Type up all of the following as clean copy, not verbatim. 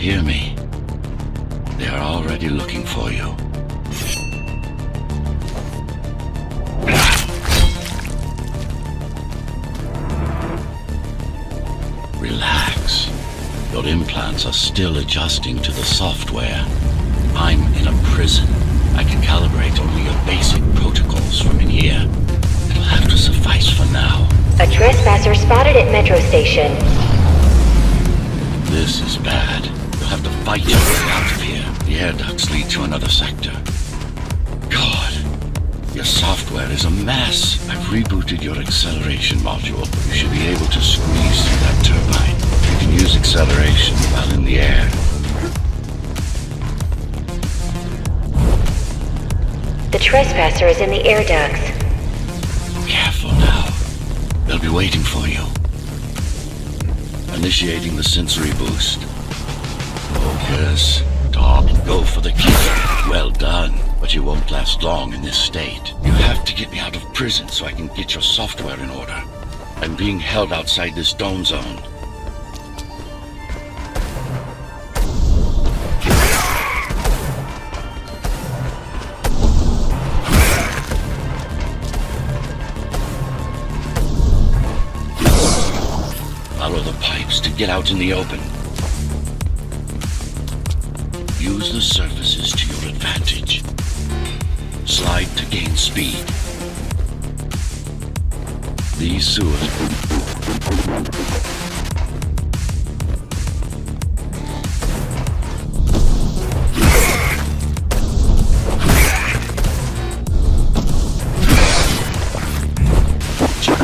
hear me? They are already looking for you. Relax. Your implants are still adjusting to the software. I'm in a prison. I can calibrate only your basic protocols from in here. It'll have to suffice for now. A trespasser spotted at Metro Station. This is bad. You'll have to fight your way out of here. The air ducts lead to another sector. God, your software is a mess. I've rebooted your acceleration module. You should be able to squeeze through that turbine. You can use acceleration while in the air. The trespasser is in the air ducts. Careful now. They'll be waiting for you. Initiating the sensory boost. Focus. Talk. Go for the kill. Well done. But you won't last long in this state. You have to get me out of prison so I can get your software in order. I'm being held outside this dome zone. Follow the pipes to get out in the open. Use the surfaces to your advantage. Slide to gain speed. These sewers...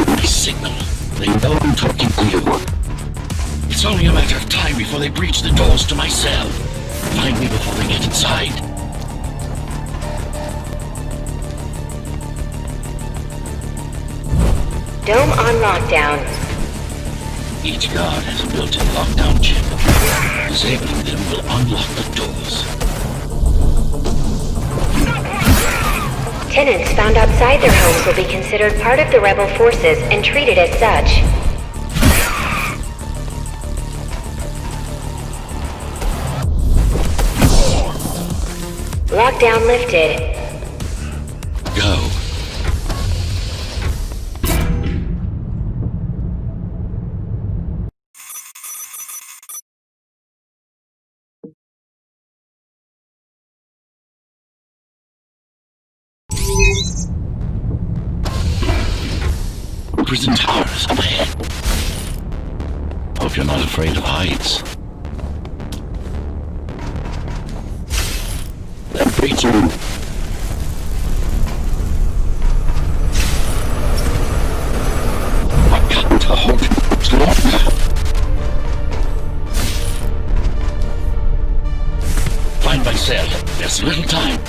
My signal. They know I'm talking to you. It's only a matter of time before they breach the doors to my cell. Find me before they get inside. Dome on lockdown. Each guard has a built-in lockdown chip. Disabling them will unlock the doors. Tenants found outside their homes will be considered part of the rebel forces and treated as such. Lockdown lifted. Go. Prison towers up ahead. Hope you're not afraid of heights. They're breaching. I've got to hold it longer. Find my cell. There's little time.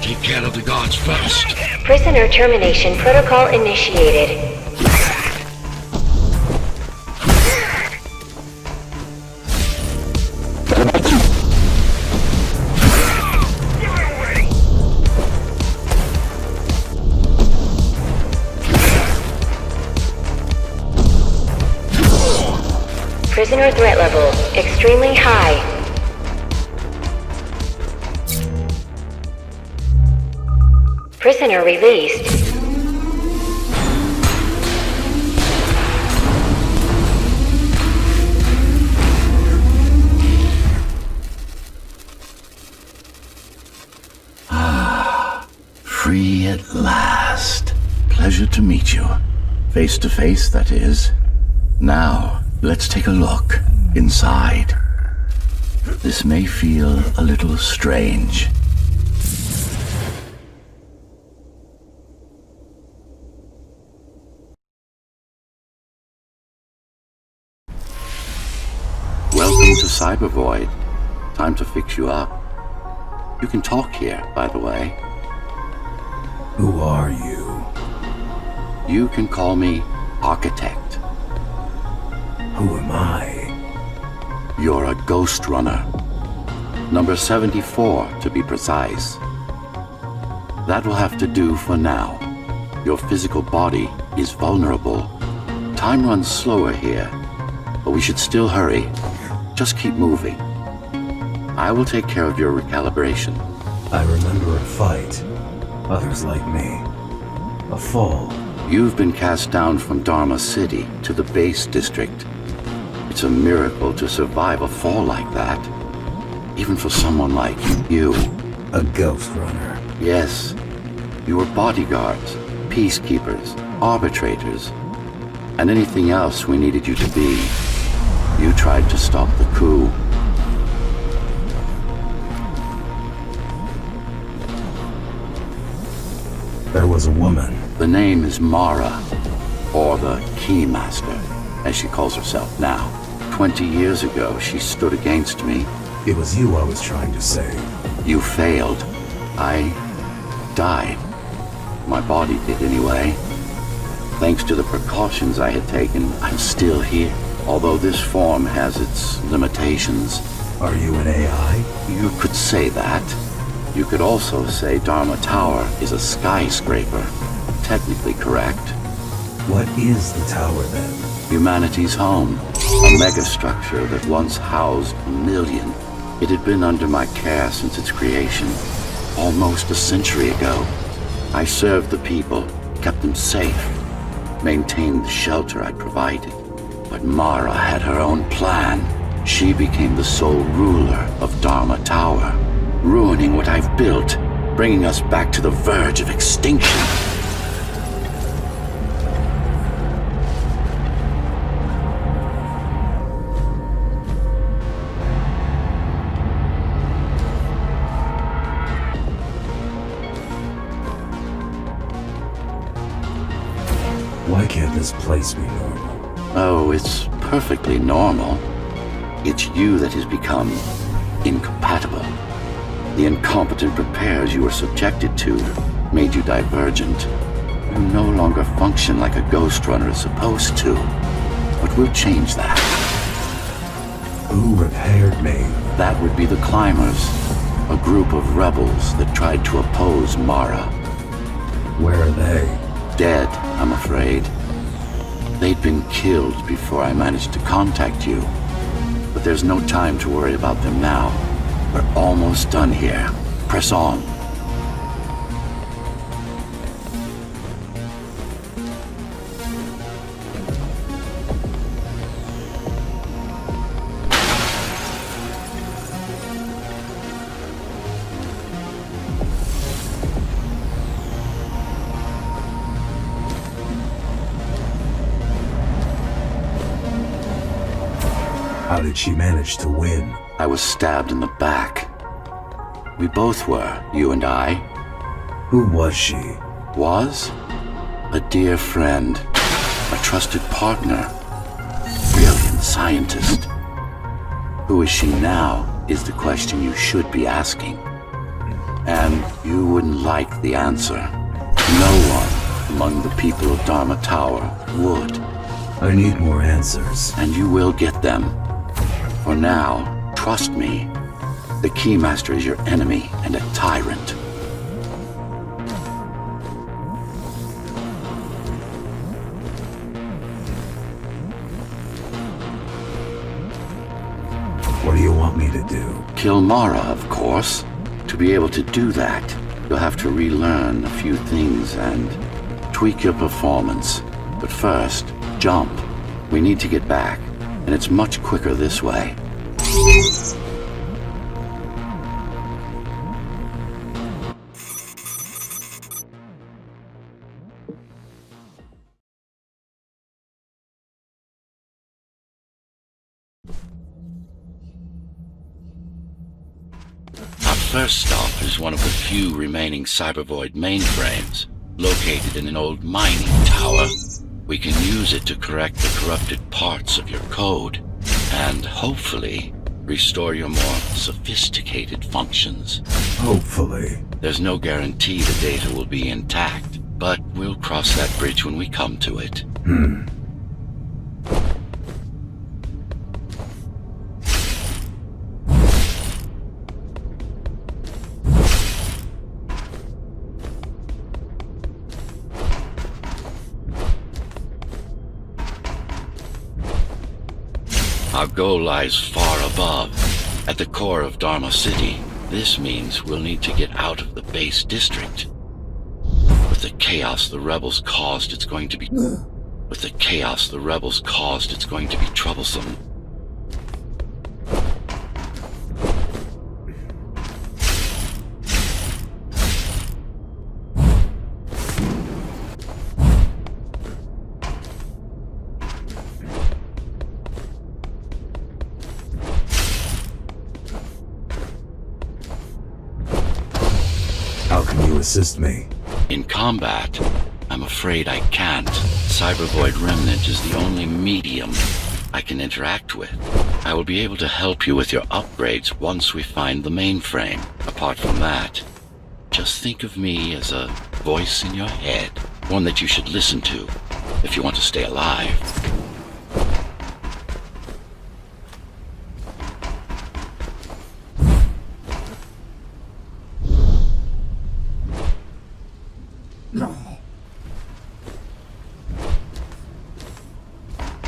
Take care of the guards first. Prisoner termination protocol initiated. Prisoner threat level extremely high. Prisoner released. Free at last. Pleasure to meet you. Face to face, that is. Now, let's take a look inside. This may feel a little strange. Welcome to Cyber Void. Time to fix you up. You can talk here, by the way. Who are you? You can call me Architect. Who am I? You're a Ghostrunner. Number 74, to be precise. That will have to do for now. Your physical body is vulnerable. Time runs slower here, but we should still hurry. Just keep moving. I will take care of your recalibration. I remember a fight. Others like me. A fall. You've been cast down from Dharma City to the base district. It's a miracle to survive a fall like that. Even for someone like you. A Ghostrunner. Yes. You were bodyguards, peacekeepers, arbitrators, and anything else we needed you to be. You tried to stop the coup. There was a woman. The name is Mara, or the Keymaster, as she calls herself now. 20 years ago, she stood against me. It was you I was trying to save. You failed. I died. My body did anyway. Thanks to the precautions I had taken, I'm still here. Although this form has its limitations. Are you an AI? You could say that. You could also say Dharma Tower is a skyscraper. Technically correct. What is the tower then? Humanity's home. A megastructure that once housed 1 million. It had been under my care since its creation. Almost a century ago. I served the people, kept them safe, maintained the shelter I provided. But Mara had her own plan. She became the sole ruler of Dharma Tower, ruining what I've built, bringing us back to the verge of extinction. Why can't this place be normal? Oh, it's perfectly normal. It's you that has become incompatible. The incompetent repairs you were subjected to made you divergent. You no longer function like a Ghostrunner is supposed to. But we'll change that. Who repaired me? That would be the Climbers, a group of rebels that tried to oppose Mara. Where are they? Dead, I'm afraid. They'd been killed before I managed to contact you. But there's no time to worry about them now. We're almost done here. Press on. How did she manage to win? I was stabbed in the back. We both were, you and I. Who was she? Was? A dear friend. A trusted partner. Brilliant scientist. Who is she now is the question you should be asking. And you wouldn't like the answer. No one among the people of Dharma Tower would. I need more answers. And you will get them. For now, trust me. The Keymaster is your enemy and a tyrant. What do you want me to do? Kill Mara, of course. To be able to do that, you'll have to relearn a few things and tweak your performance. But first, jump. We need to get back, and it's much quicker this way. Our first stop is one of the few remaining Cybervoid mainframes, located in an old mining tower. We can use it to correct the corrupted parts of your code, and hopefully restore your more sophisticated functions. Hopefully. There's no guarantee the data will be intact, But we'll cross that bridge when we come to it. Our goal lies far above, at the core of Dharma City. This means we'll need to get out of the base district. With the chaos the rebels caused, it's going to be... troublesome. How can you assist me? In combat, I'm afraid I can't. Cybervoid Remnant is the only medium I can interact with. I will be able to help you with your upgrades once we find the mainframe. Apart from that, just think of me as a voice in your head, one that you should listen to if you want to stay alive.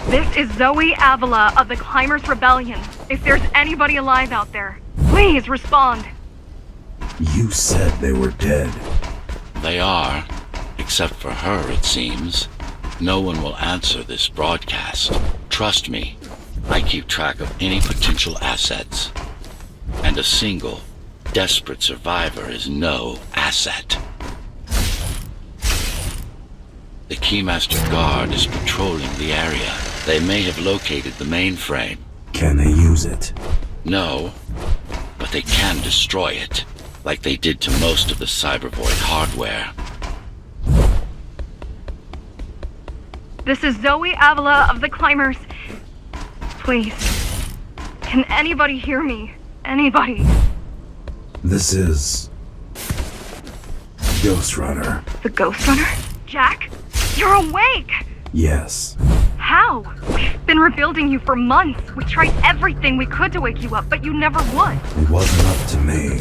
This is Zoe Avila of the Climbers Rebellion. If there's anybody alive out there, please respond. You said they were dead. They are, except for her, it seems. No one will answer this broadcast. Trust me, I keep track of any potential assets. And a single, desperate survivor is no asset. The Keymaster Guard is patrolling the area. They may have located the mainframe. Can they use it? No, but they can destroy it, like they did to most of the Cybervoid hardware. This is Zoe Avila of the Climbers. Please, can anybody hear me? Anybody? This is... Ghostrunner. The Ghostrunner? Jack? You're awake! Yes. How? We've been rebuilding you for months. We tried everything we could to wake you up, but you never would. It wasn't up to me.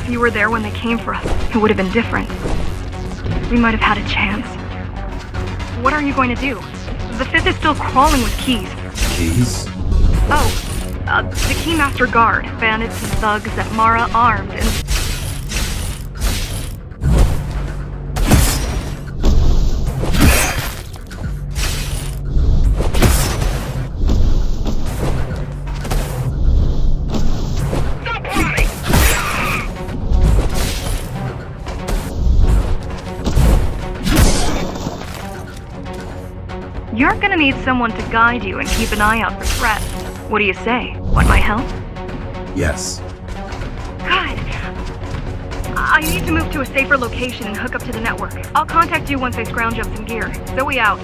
If you were there when they came for us, it would have been different. We might have had a chance. What are you going to do? The Fifth is still crawling with keys. Keys? Oh, the Keymaster Guard, bandits and thugs that Mara armed and... You're gonna need someone to guide you and keep an eye out for threats. What do you say? Want my help? Yes. Good. I need to move to a safer location and hook up to the network. I'll contact you once I scrounge up some gear. Zoe out.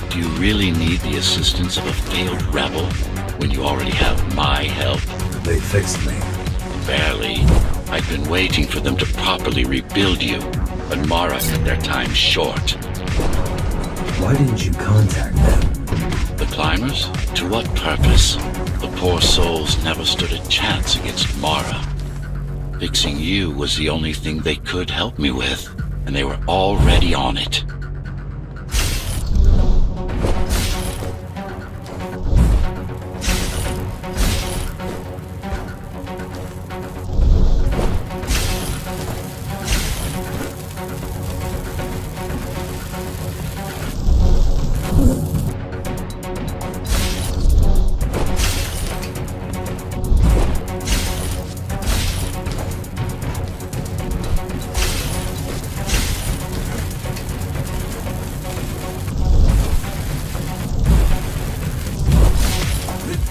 Do you really need the assistance of a failed rebel when you already have my help? They fixed me. Barely. I've been waiting for them to properly rebuild you, but Mara cut their time short. Why didn't you contact them? The climbers? To what purpose? The poor souls never stood a chance against Mara. Fixing you was the only thing they could help me with, and they were already on it.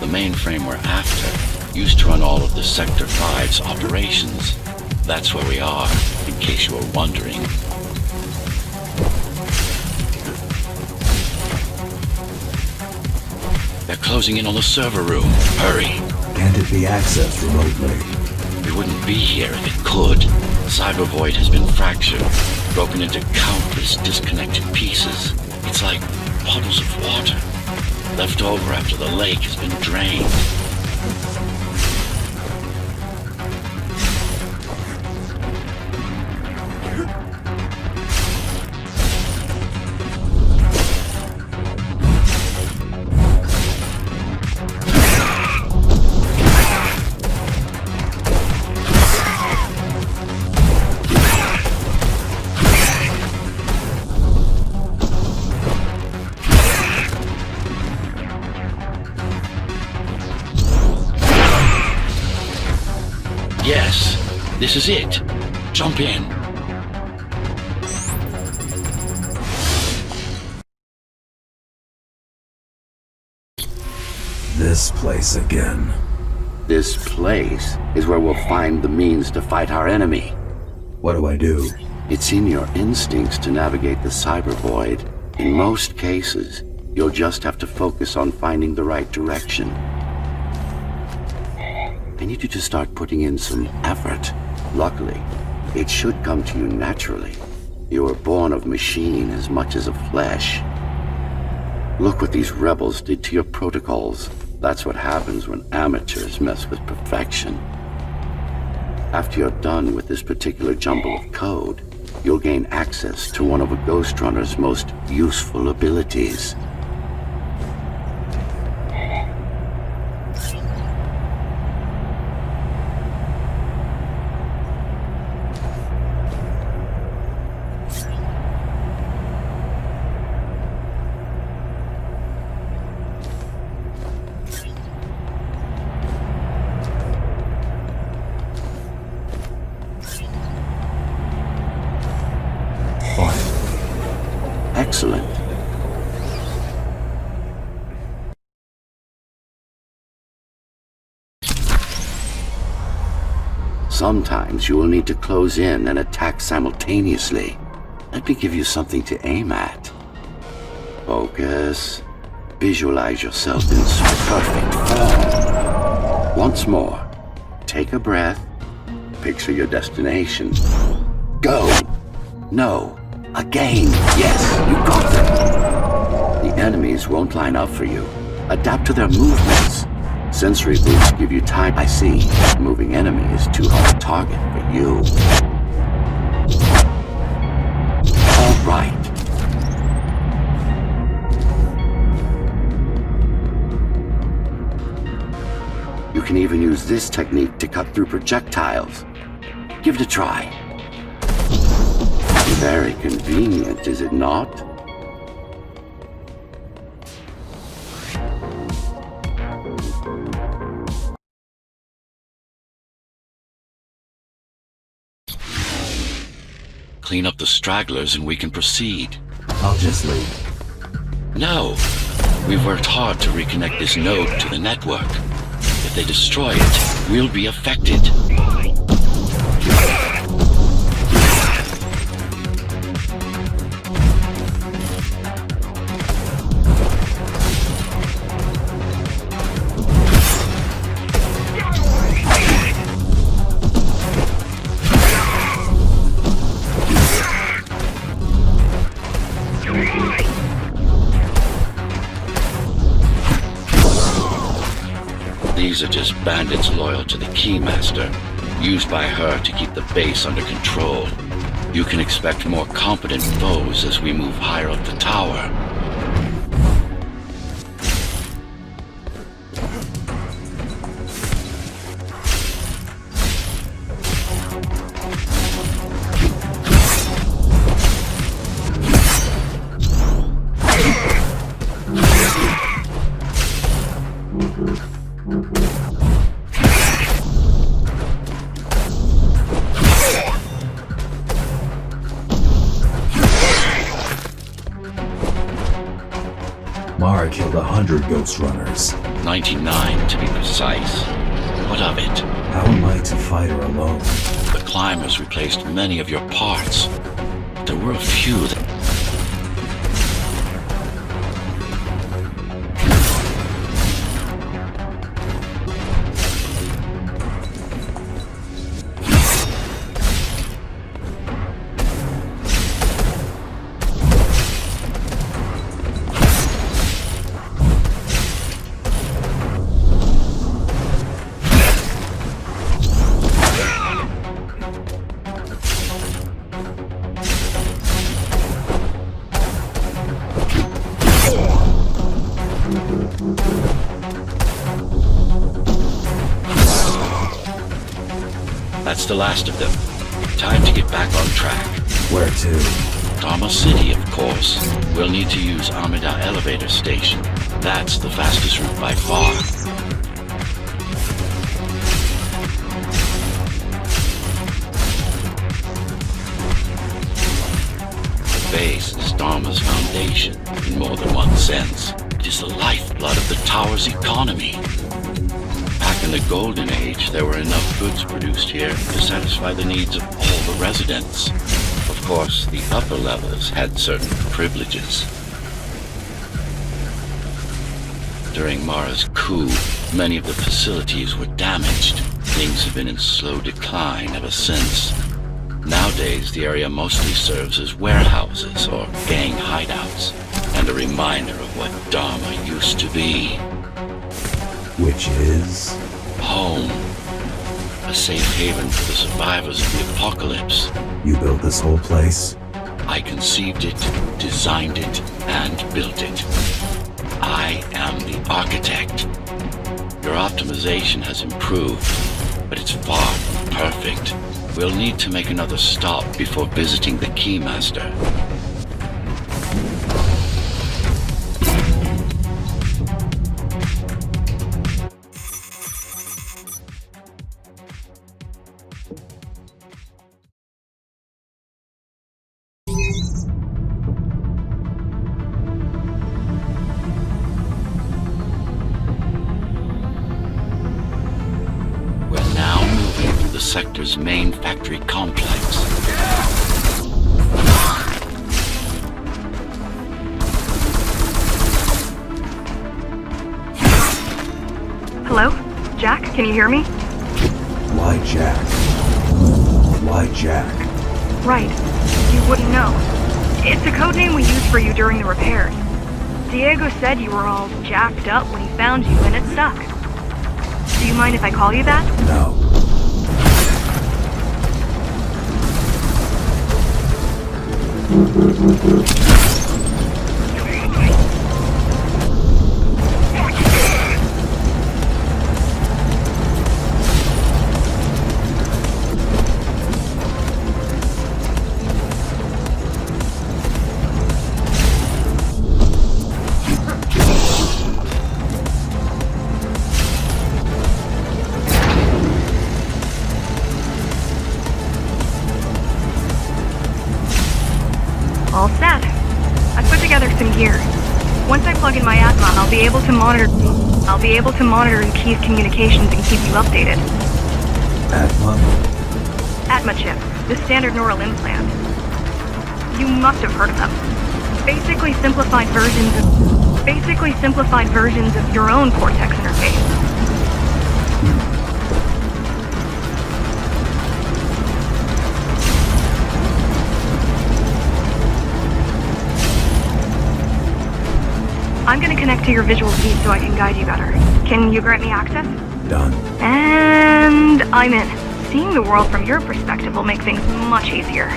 The mainframe we're after used to run all of the Sector 5's operations. That's where we are, in case you were wondering. They're closing in on the server room. Hurry! Can't it be accessed remotely? We wouldn't be here if it could. Cyber Void has been fractured, broken into countless disconnected pieces. It's like puddles of water, left over after the lake has been drained. Yes, this is it. Jump in. This place again. This place is where we'll find the means to fight our enemy. What do I do? It's in your instincts to navigate the cyber void. In most cases, you'll just have to focus on finding the right direction. I need you to start putting in some effort. Luckily, it should come to you naturally. You were born of machine as much as of flesh. Look what these rebels did to your protocols. That's what happens when amateurs mess with perfection. After you're done with this particular jumble of code, you'll gain access to one of a Ghostrunner's most useful abilities. Excellent. Sometimes you will need to close in and attack simultaneously. Let me give you something to aim at. Focus. Visualize yourself in perfect form. Once more, take a breath. Picture your destination. Go. No. Again. Yes, you got them. The enemies won't line up for you. Adapt to their movements. Sensory boosts give you time. I see. Moving enemy is too hard a target for you. All right. You can even use this technique to cut through projectiles. Give it a try. Very convenient, is it not? Clean up the stragglers and we can proceed. I'll just leave. No. We've worked hard to reconnect this node to the network. If they destroy it, we'll be affected. as bandits loyal to the Keymaster, used by her to keep the base under control. You can expect more competent foes as we move higher up the tower. Mara killed 100 Ghostrunners. 99 to be precise. What of it? How am I to fight her alone? The climbers replaced many of your parts. There were a few that... That's the last of them. Time to get back on track. Where to? Dharma City, of course. We'll need to use Amida Elevator Station. That's the fastest route by far. The base is Dharma's foundation, in more than one sense. It is the lifeblood of the tower's economy. Back in the Golden Age, there were enough goods produced here to satisfy the needs of all the residents. Of course, the upper levels had certain privileges. During Mara's coup, many of the facilities were damaged. Things have been in slow decline ever since. Nowadays, the area mostly serves as warehouses or gang hideouts, and a reminder of what Dharma used to be. Which is? Home. A safe haven for the survivors of the apocalypse. You built this whole place? I conceived it, designed it, and built it. I am the architect. Your optimization has improved, but it's far from perfect. We'll need to make another stop before visiting the Keymaster. Sector's main factory complex. Hello? Jack, can you hear me? Why Jack? Why Jack? Right. You wouldn't know. It's a code name we used for you during the repairs. Diego said you were all jacked up when he found you, and it stuck. Do you mind if I call you that? No. All set. I put together some gear. Once I plug in my Atma, I'll be able to monitor the key's communications and keep you updated. Atma? Atma chip, the standard neural implant. You must have heard of them. Basically simplified versions of your own Cortex interface. I'm gonna connect to your visual feed so I can guide you better. Can you grant me access? done. And I'm in. Seeing the world from your perspective will make things much easier.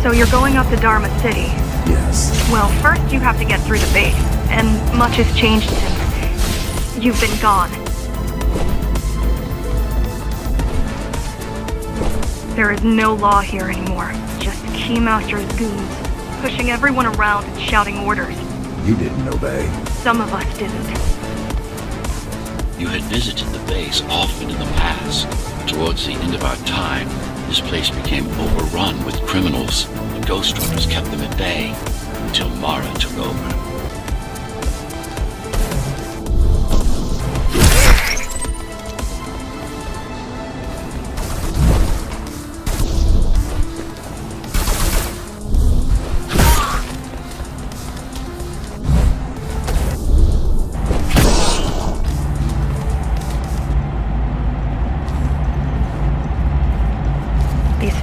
So you're going up to Dharma City. Yes. Well, first you have to get through the base, and much has changed since you've been gone. There is no law here anymore, just Keymaster's goons, pushing everyone around and shouting orders. You didn't obey. Some of us didn't. You had visited the base often in the past. Towards the end of our time, this place became overrun with criminals. The Ghostrunners kept them at bay until Mara took over.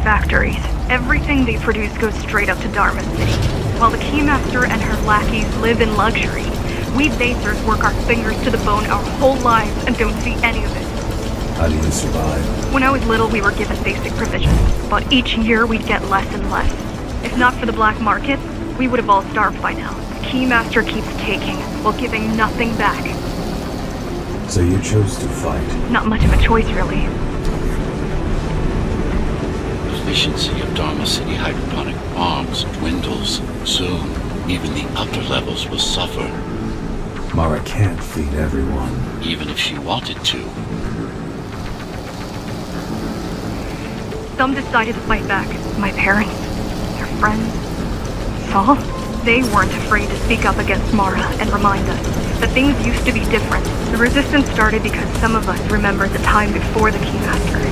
Factories. Everything they produce goes straight up to Dharma City. While the Keymaster and her lackeys live in luxury, we basers work our fingers to the bone our whole lives and don't see any of it. How do you survive? When I was little, we were given basic provisions, but each year we'd get less and less. If not for the black market, we would have all starved by now. The Keymaster keeps taking, while giving nothing back. So you chose to fight? Not much of a choice, really. Efficiency of Dharma City hydroponic farms dwindles. Soon, even the upper levels will suffer, Mara can't feed everyone. even if she wanted to. Some decided to fight back. My parents, their friends, Saul. They weren't afraid to speak up against Mara and remind us that things used to be different. The resistance started because some of us remembered the time before the Keymaster.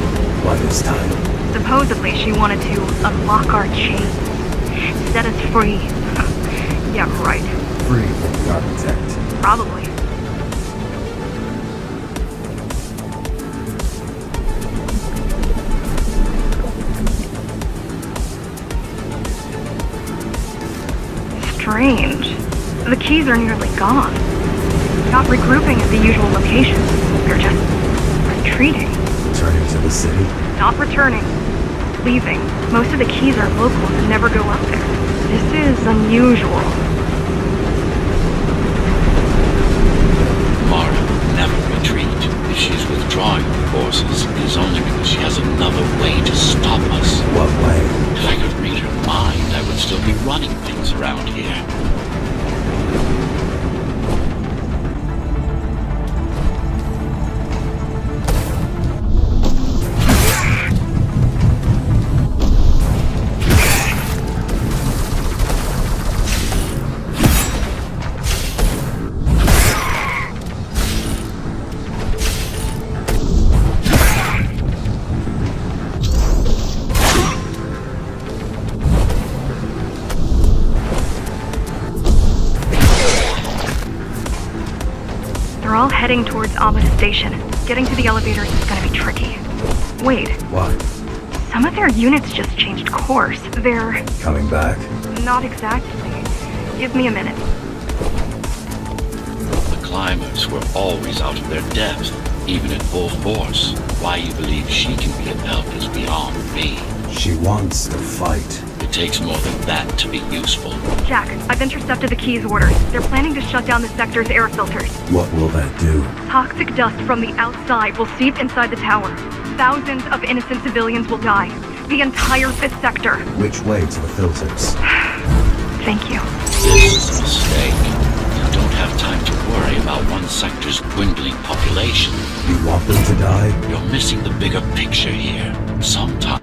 What is time? Supposedly, she wanted to unlock our chains, set us free. Yeah, right. Free from the architect. Probably. Strange. The keys are nearly gone. Not regrouping at the usual locations. They're just retreating. Returning to the city? Not returning. Leaving. Most of the keys are locals and never go up there. This is unusual. Mara will never retreat. If she's withdrawing her forces, it is only because she has another way to stop us. What way? If I could read her mind, I would still be running things around here. They're all heading towards Amada Station. Getting to the elevators is gonna be tricky. Wait, What? some of their units just changed course. They're... Coming back? not exactly. Give me a minute. The climbers were always out of their depth, even at full force. Why you believe she can be of help is beyond me. She wants to fight. It takes more than that to be useful. Jack, I've intercepted the Keys orders. They're planning to shut down the sector's air filters. What will that do? Toxic dust from the outside will seep inside the tower. Thousands of innocent civilians will die. The entire 5th sector. Which way to the filters? Thank you. This is a mistake. You don't have time to worry about one sector's dwindling population. You want them to die? You're missing the bigger picture here. Sometimes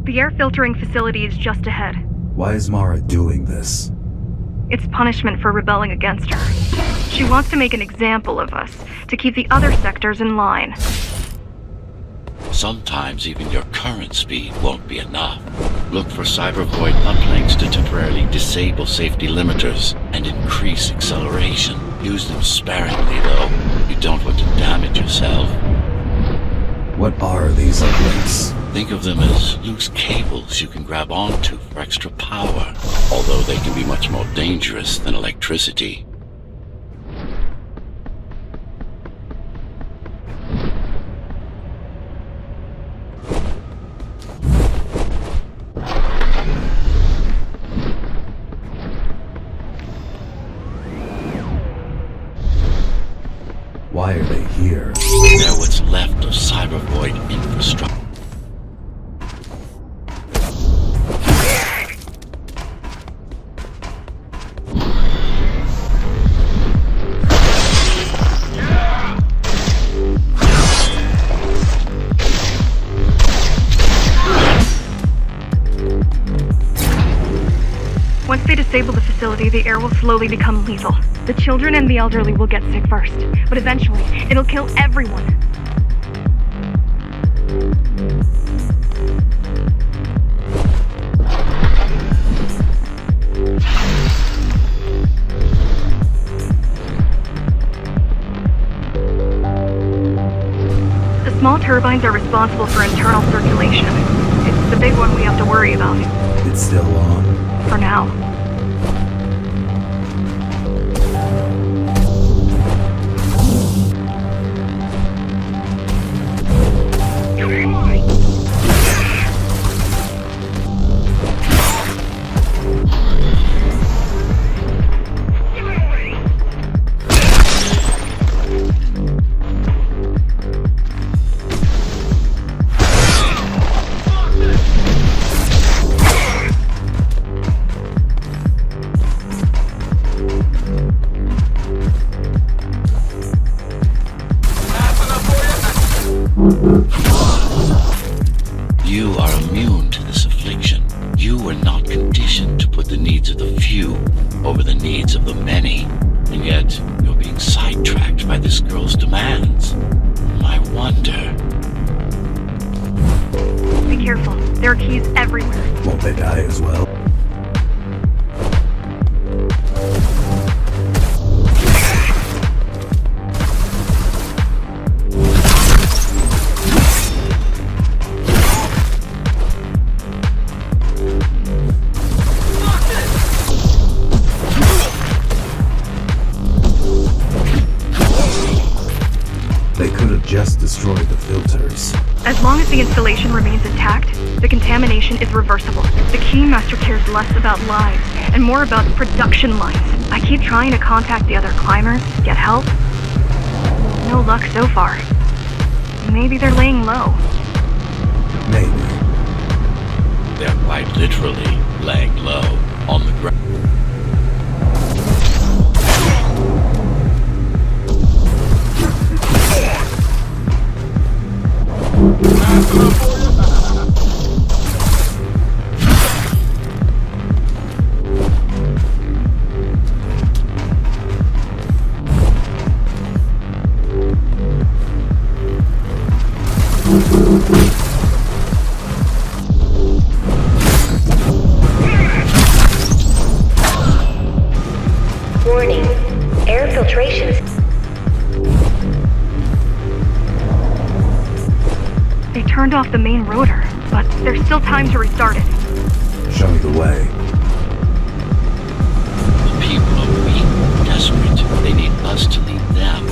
The air filtering facility is just ahead. Why is Mara doing this? It's punishment for rebelling against her. She wants to make an example of us, to keep the other sectors in line. Sometimes even your current speed won't be enough. Look for cybervoid uplinks to temporarily disable safety limiters and increase acceleration. Use them sparingly, though. You don't want to damage yourself. What are these uplinks? Think of them as loose cables you can grab onto for extra power, although they can be much more dangerous than electricity. Why are they here? They're what's left of cybervoid infrastructure. Once they disable the facility, the air will slowly become lethal. The children and the elderly will get sick first, but eventually, it'll kill everyone. The small turbines are responsible for internal circulation. It's the big one we have to worry about. It's still on. For now. You are immune to this affliction. You were not conditioned to put the needs of the few over the needs of the many. And yet, you're being sidetracked by this girl's demands. I wonder. Be careful. There are keys everywhere. Won't they die as well? They could have just destroyed the filters. As long as the installation remains intact, the contamination is reversible. The Keymaster cares less about lives and more about production lines. I keep trying to contact the other climbers, get help. No luck so far. Maybe they're laying low. Maybe. They're quite literally laying low on the ground. Warning. Air filtrations. They turned off the main rotor, but there's still time to restart it. Show me the way. The people are weak, desperate. They need us to lead them,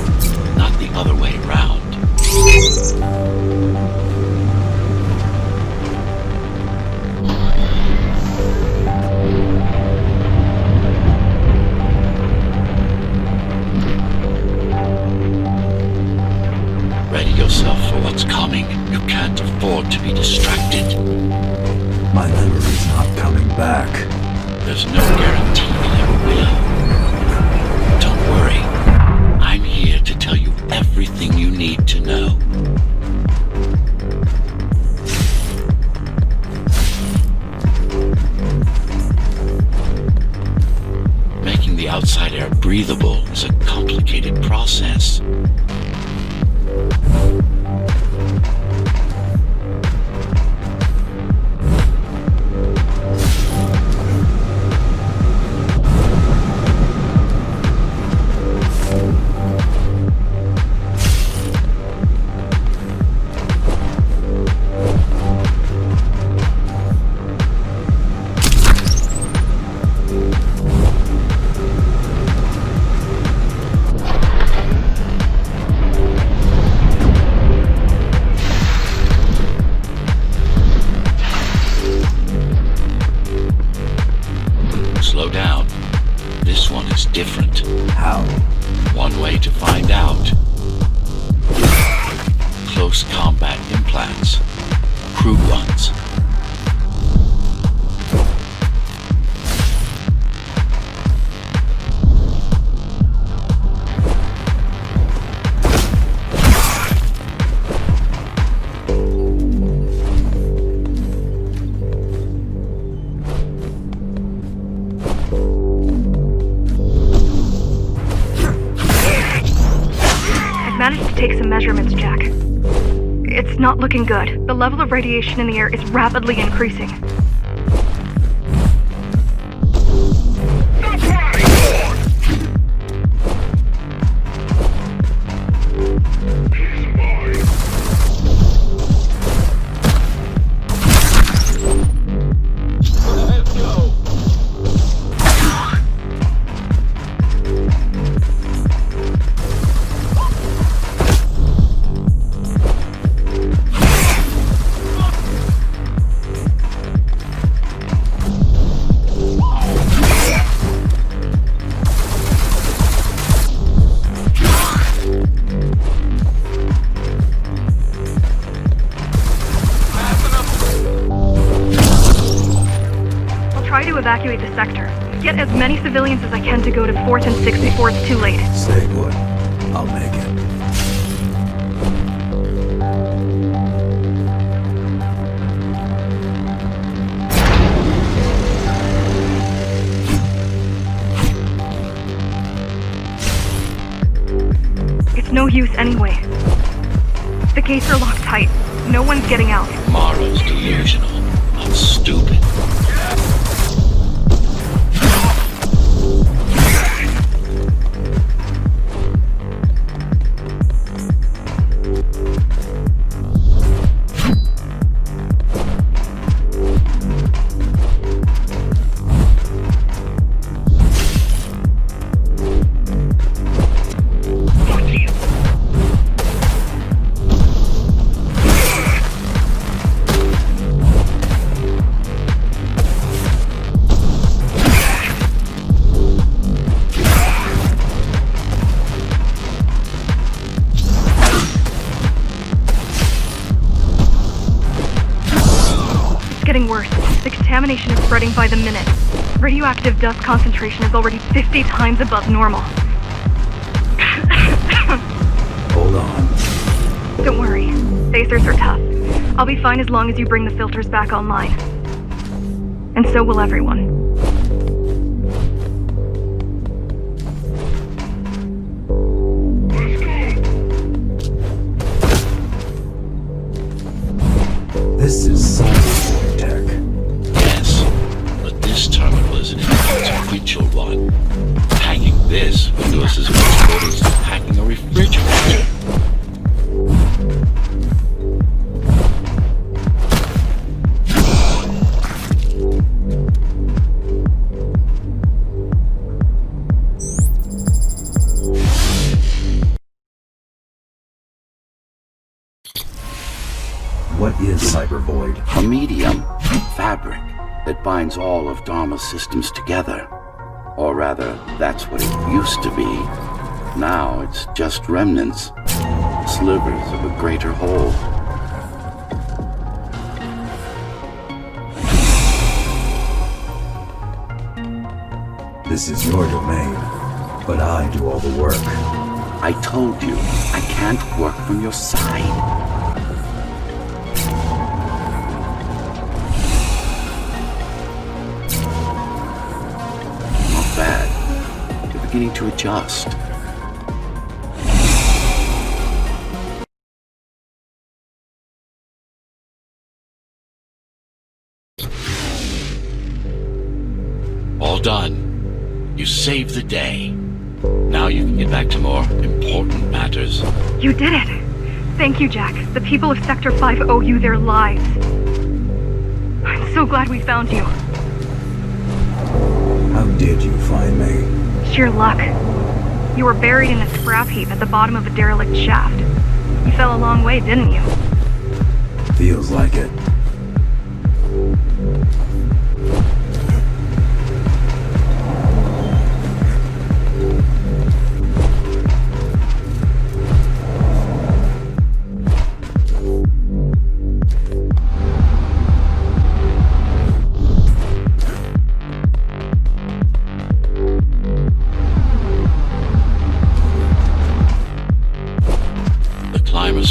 not the other way around. Ready yourself for what's coming. You can't afford to be distracted. My memory's not coming back. There's no guarantee it ever will. Don't worry. I'm here to tell you everything you need to know. complicated process. Slow down. This one is different. How? One way to find out. Close combat implants. Crew ones. Managed to take some measurements, Jack. It's not looking good. The level of radiation in the air is rapidly increasing. Evacuate the sector. Get as many civilians as I can to go to 4th and 6th before it's too late. Stay put. I'll make it. It's no use anyway. The gates are locked tight. No one's getting out. Mara's delusional, not stupid. Getting worse. The contamination is spreading by the minute. Radioactive dust concentration is already 50 times above normal. Hold on. Don't worry. Phasers are tough. I'll be fine as long as you bring the filters back online. And so will everyone. This is cyber tech. Yes, but this terminal is an inconsequential one. Hacking this will do us as much good as hacking a refrigerator. What is cyber void? A medium, fabric, that binds all of Dharma's systems together. Or rather, that's what it used to be. Now it's just remnants, slivers of a greater whole. This is your domain, but I do all the work. I told you, I can't work from your side. Not bad. You're beginning to adjust. done. You saved the day. Now you can get back to more important matters. You did it! Thank you, Jack. The people of Sector 5 owe you their lives. I'm so glad we found you. How did you find me? Sheer luck. You were buried in a scrap heap at the bottom of a derelict shaft. You fell a long way, didn't you? Feels like it.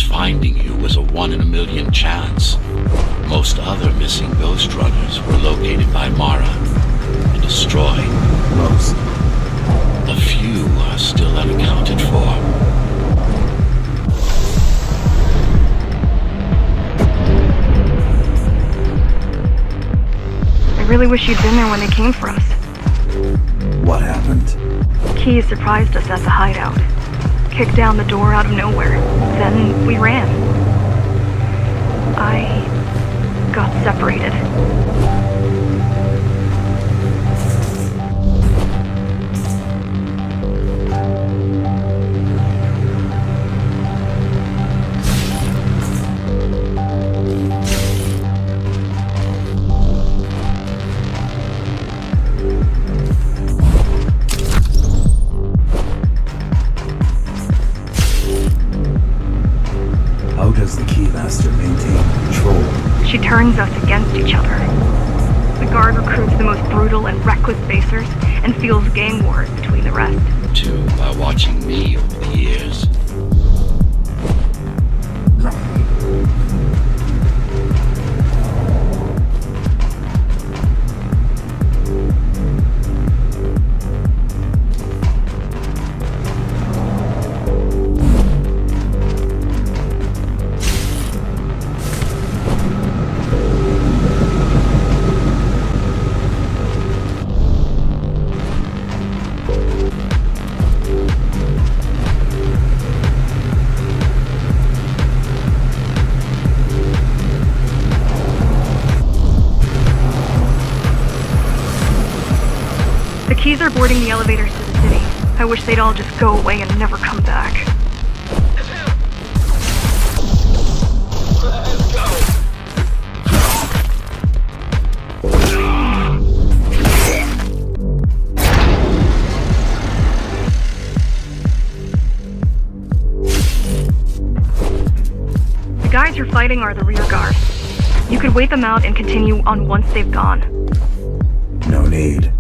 Finding you was a 1 in a million chance. Most other missing Ghostrunners were located by Mara and destroyed. Most. A few are still unaccounted for. I really wish you'd been there when they came for us. What happened? Keys surprised us at the hideout. Kicked down the door out of nowhere. Then we ran. I got separated. How does the Keymaster maintain control? She turns us against each other. The guard recruits the most brutal and reckless basers and fuels gang wars between the rest. Too, by watching me over the years. The keys are boarding the elevators to the city. I wish they'd all just go away and never come back. The guys you're fighting are the rear guard. You could wait them out and continue on once they've gone. No need.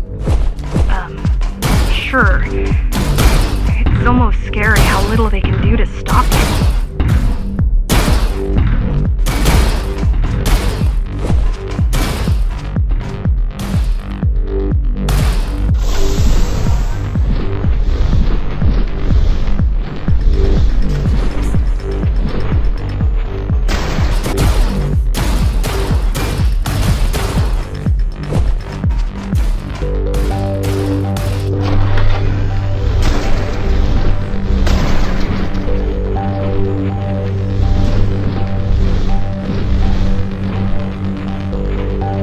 Sure. It's almost scary how little they can do to stop you.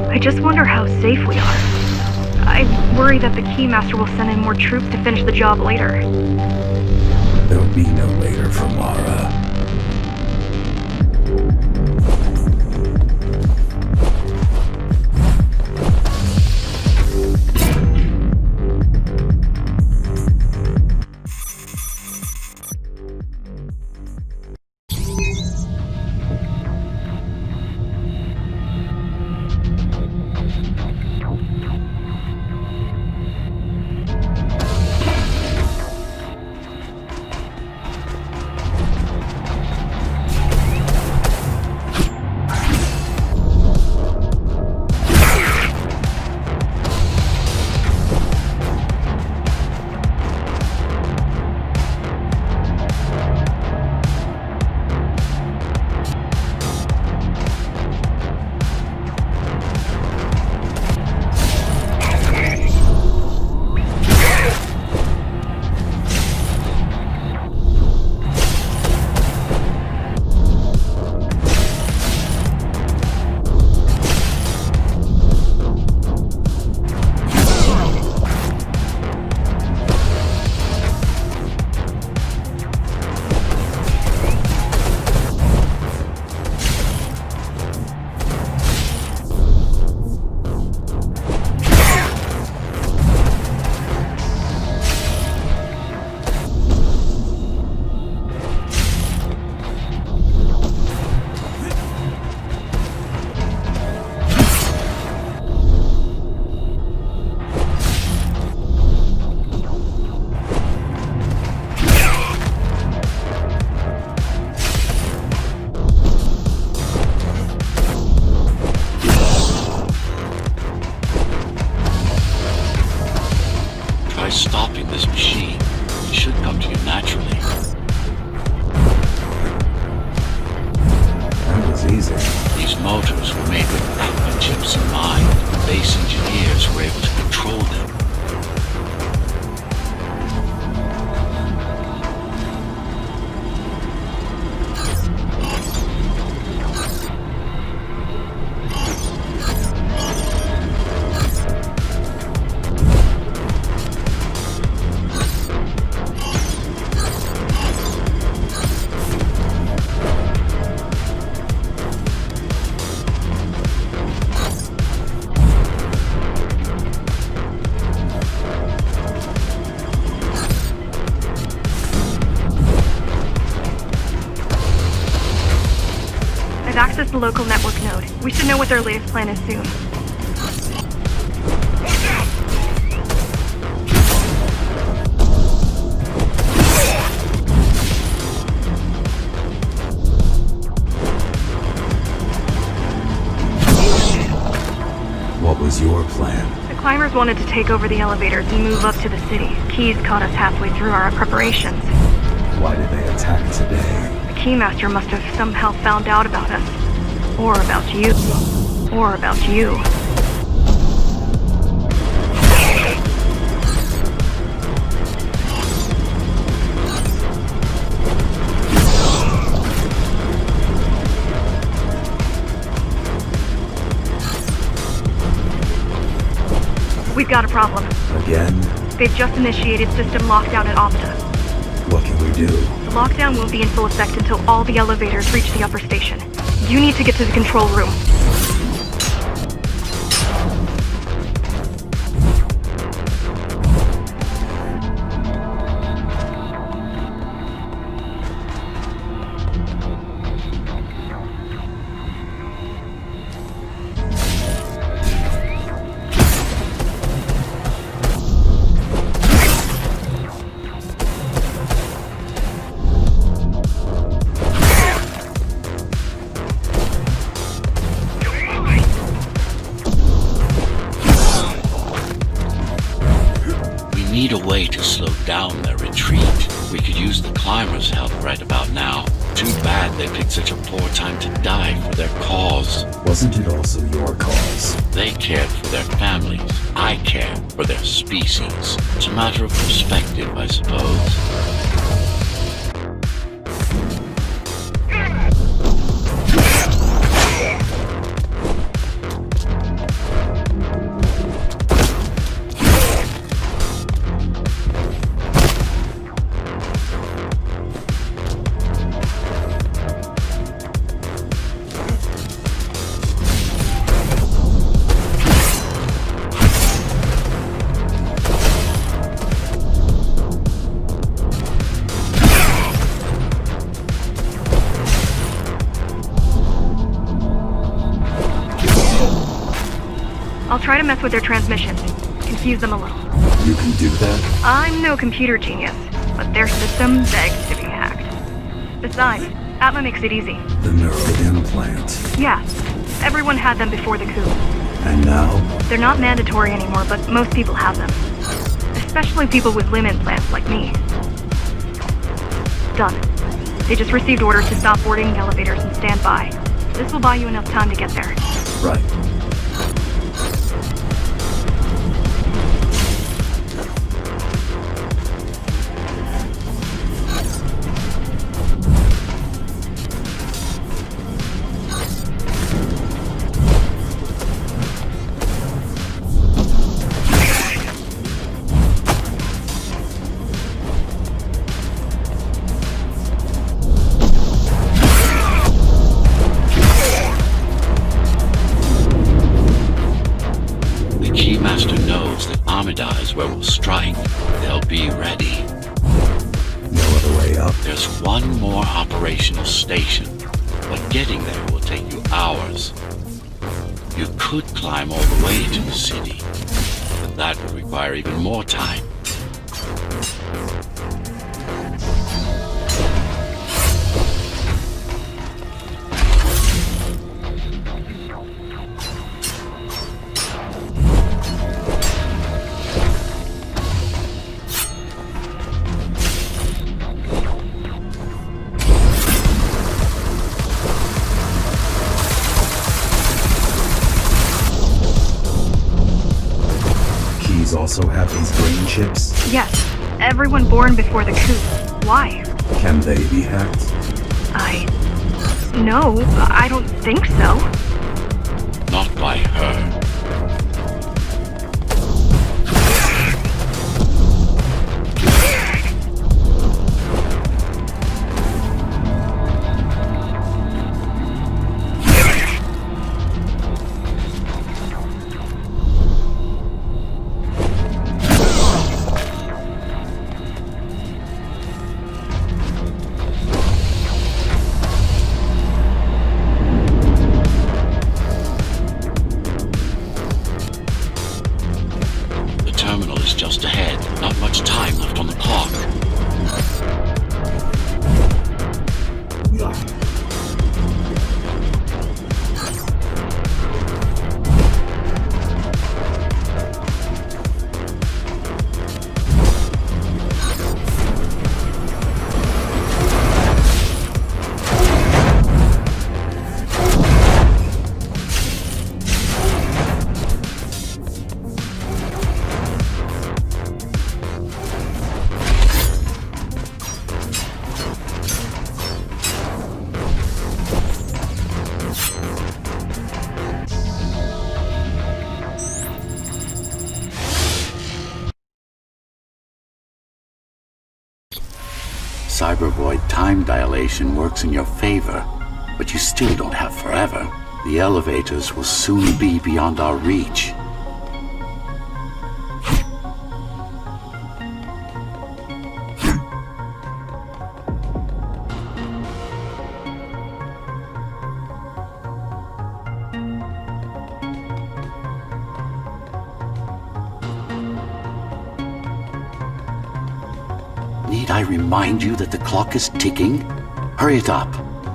I just wonder how safe we are. I worry that the Keymaster will send in more troops to finish the job later. There'll be no later for Mara. access the local network node. We should know what their latest plan is soon. What was your plan? The climbers wanted to take over the elevators and move up to the city. Keys caught us halfway through our preparations. Why did they attack today? The Keymaster must have somehow found out about us. Or about you. Or about you. We've got a problem. Again? They've just initiated system lockdown at Opta. What can we do? The lockdown won't be in full effect until all the elevators reach the upper station. You need to get to the control room. We need a way to slow down their retreat. We could use the climbers' help right about now. Too bad they picked such a poor time to die for their cause. Wasn't it also your cause? They cared for their families. I care for their species. It's a matter of perspective, I suppose. I'll try to mess with their transmissions. Confuse them a little. You can do that? I'm no computer genius, but their system begs to be hacked. Besides, Atma makes it easy. The neural implant. Yeah, everyone had them before the coup. And now? They're not mandatory anymore, but most people have them. Especially people with limb implants like me. Done. They just received orders to stop boarding the elevators and stand by. This will buy you enough time to get there. Right. Is where we'll strike. They'll be ready. No other way up? There's one more operational station, but getting there will take you hours. You could climb all the way to the city, but that would require even more time. Also have these brain chips? Yes. Everyone born before the coup. Why? Can they be hacked? No, I don't think so. Not by her. cybervoid time dilation works in your favor, but you still don't have forever. The elevators will soon be beyond our reach. Need I remind you that the clock is ticking? Hurry it up.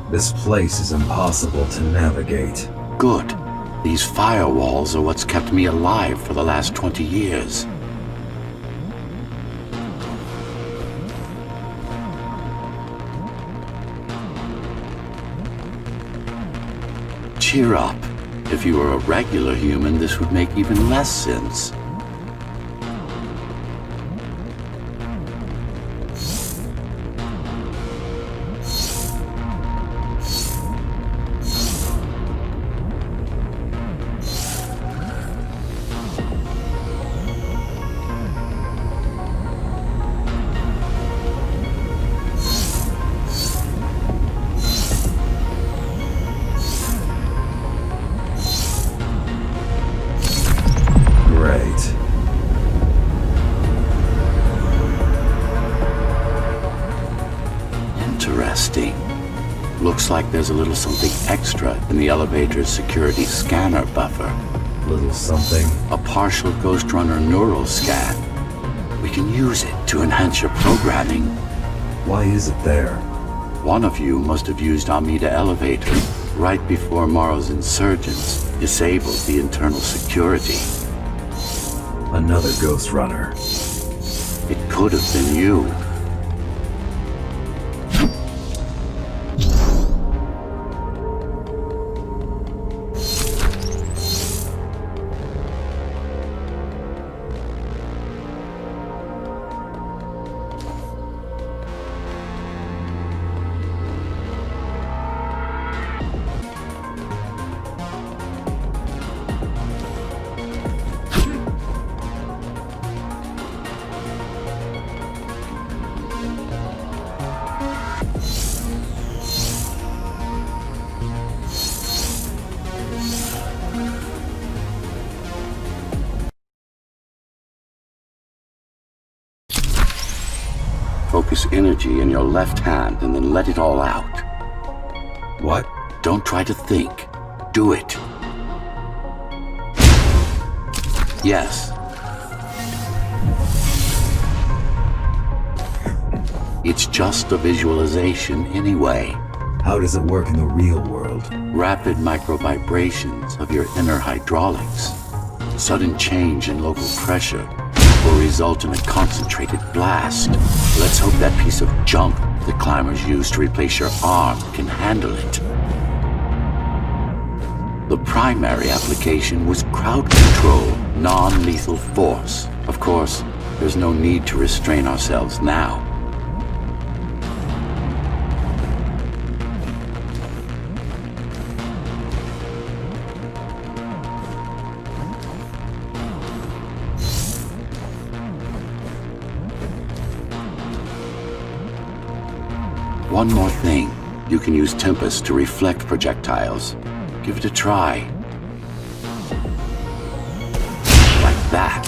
This place is impossible to navigate. Good. These firewalls are what's kept me alive for the last 20 years. Cheer up. If you were a regular human, this would make even less sense. Great. Interesting. Looks like there's a little something extra in the elevator's security scanner buffer. Little something. A partial Ghostrunner neural scan. We can use it to enhance your programming. Why is it there? One of you must have used Amida Elevator right before Morrow's insurgents disabled the internal security. Another Ghostrunner. It could have been you. Focus energy in your left hand and then let it all out. What? Don't try to think. Do it. Yes. It's just a visualization anyway. How does it work in the real world? Rapid micro-vibrations of your inner hydraulics. Sudden change in local pressure will result in a concentrated blast. Let's hope that piece of junk the climbers used to replace your arm can handle it. The primary application was crowd control, non-lethal force. Of course, there's no need to restrain ourselves now. One more thing. You can use Tempest to reflect projectiles. Give it a try. Like that.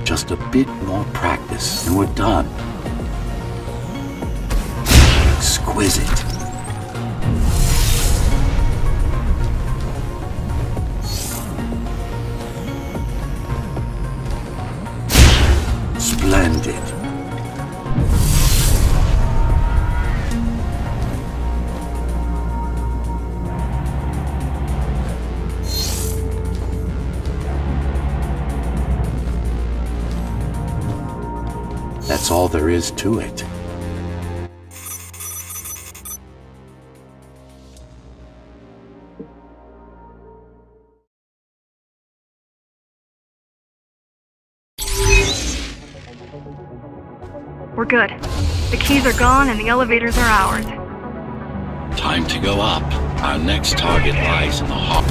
Just a bit more practice and we're done. Exquisite. Splendid. That's all there is to it. We're good. The keys are gone and the elevators are ours. Time to go up. Our next target lies in the heart.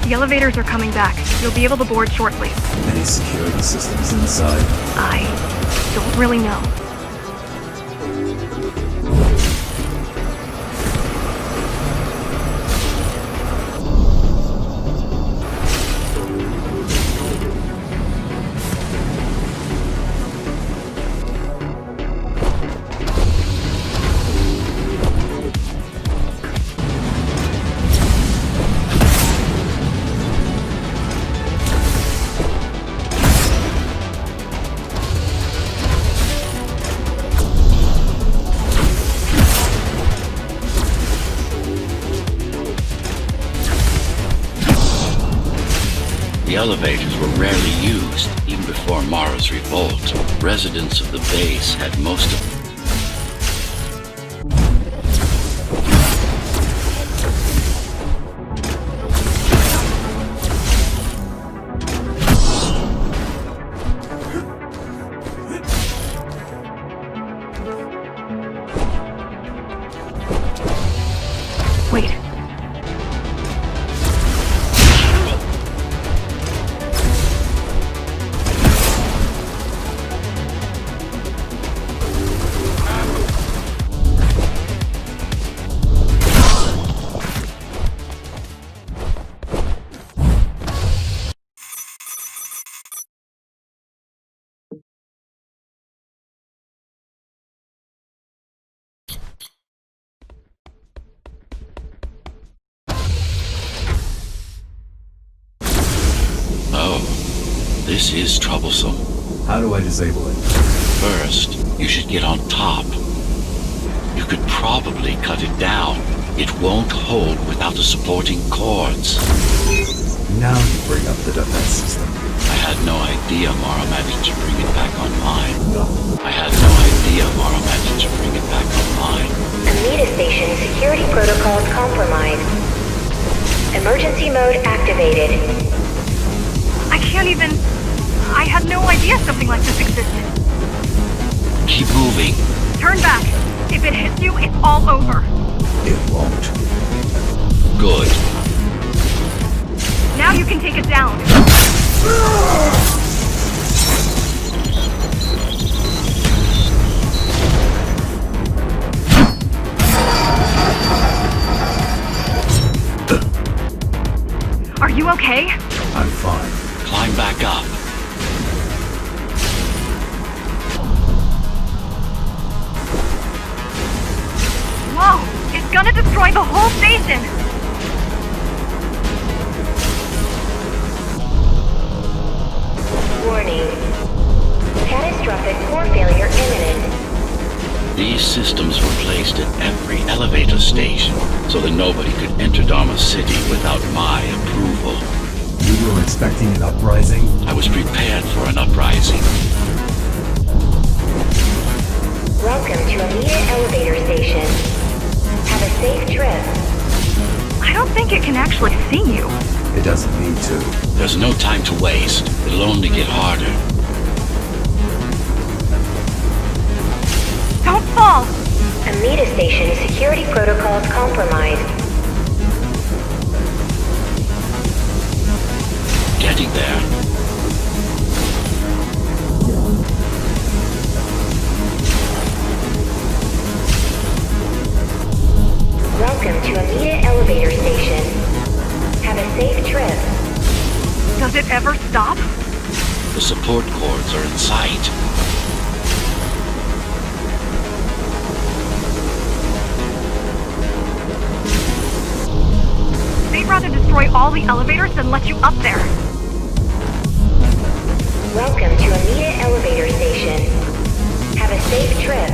The elevators are coming back. You'll be able to board shortly. Any security systems inside? I don't really know. The elevators were rarely used, even before Mara's revolt. Residents of the base had most of them. Wait. Oh, this is troublesome. How do I disable it? First, you should get on top. You could probably cut it down. It won't hold without the supporting cords. Now you bring up the defense system. I had no idea Mara managed to bring it back online. I had no idea Mara managed to bring it back online. Amida Station security protocols compromised. Emergency mode activated. I can't even... I had no idea something like this existed. Keep moving. Turn back. If it hits you, it's all over. It won't. Good. Now you can take it down. Are you okay? I'm fine. Climb back up. Whoa! It's gonna destroy the whole station! Warning. Catastrophic core failure imminent. These systems were placed at every elevator station so that nobody could enter Dharma City without my approval. You were expecting an uprising? I was prepared for an uprising. Welcome to Amida Elevator Station. Have a safe trip. I don't think it can actually see you. It doesn't need to. There's no time to waste. It'll only get harder. Don't fall! Amida Station security protocols compromised. Getting there. Welcome to Amida Elevator Station. Have a safe trip. Does it ever stop? The support cords are in sight. They'd rather destroy all the elevators than let you up there. Welcome to Amita Elevator Station. Have a safe trip.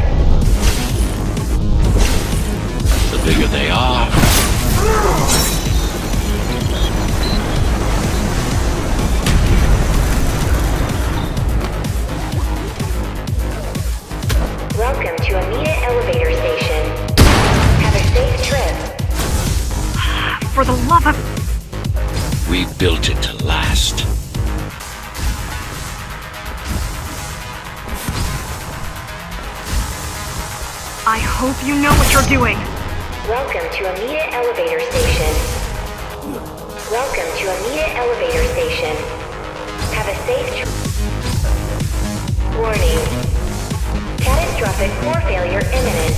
The bigger they are, Welcome to Amita Elevator Station. Have a safe trip. For the love of... we built it to last. I hope you know what you're doing. Welcome to Amita Elevator Station. Welcome to Amita Elevator Station. Have a safe trip. Warning. Catastrophic core failure imminent.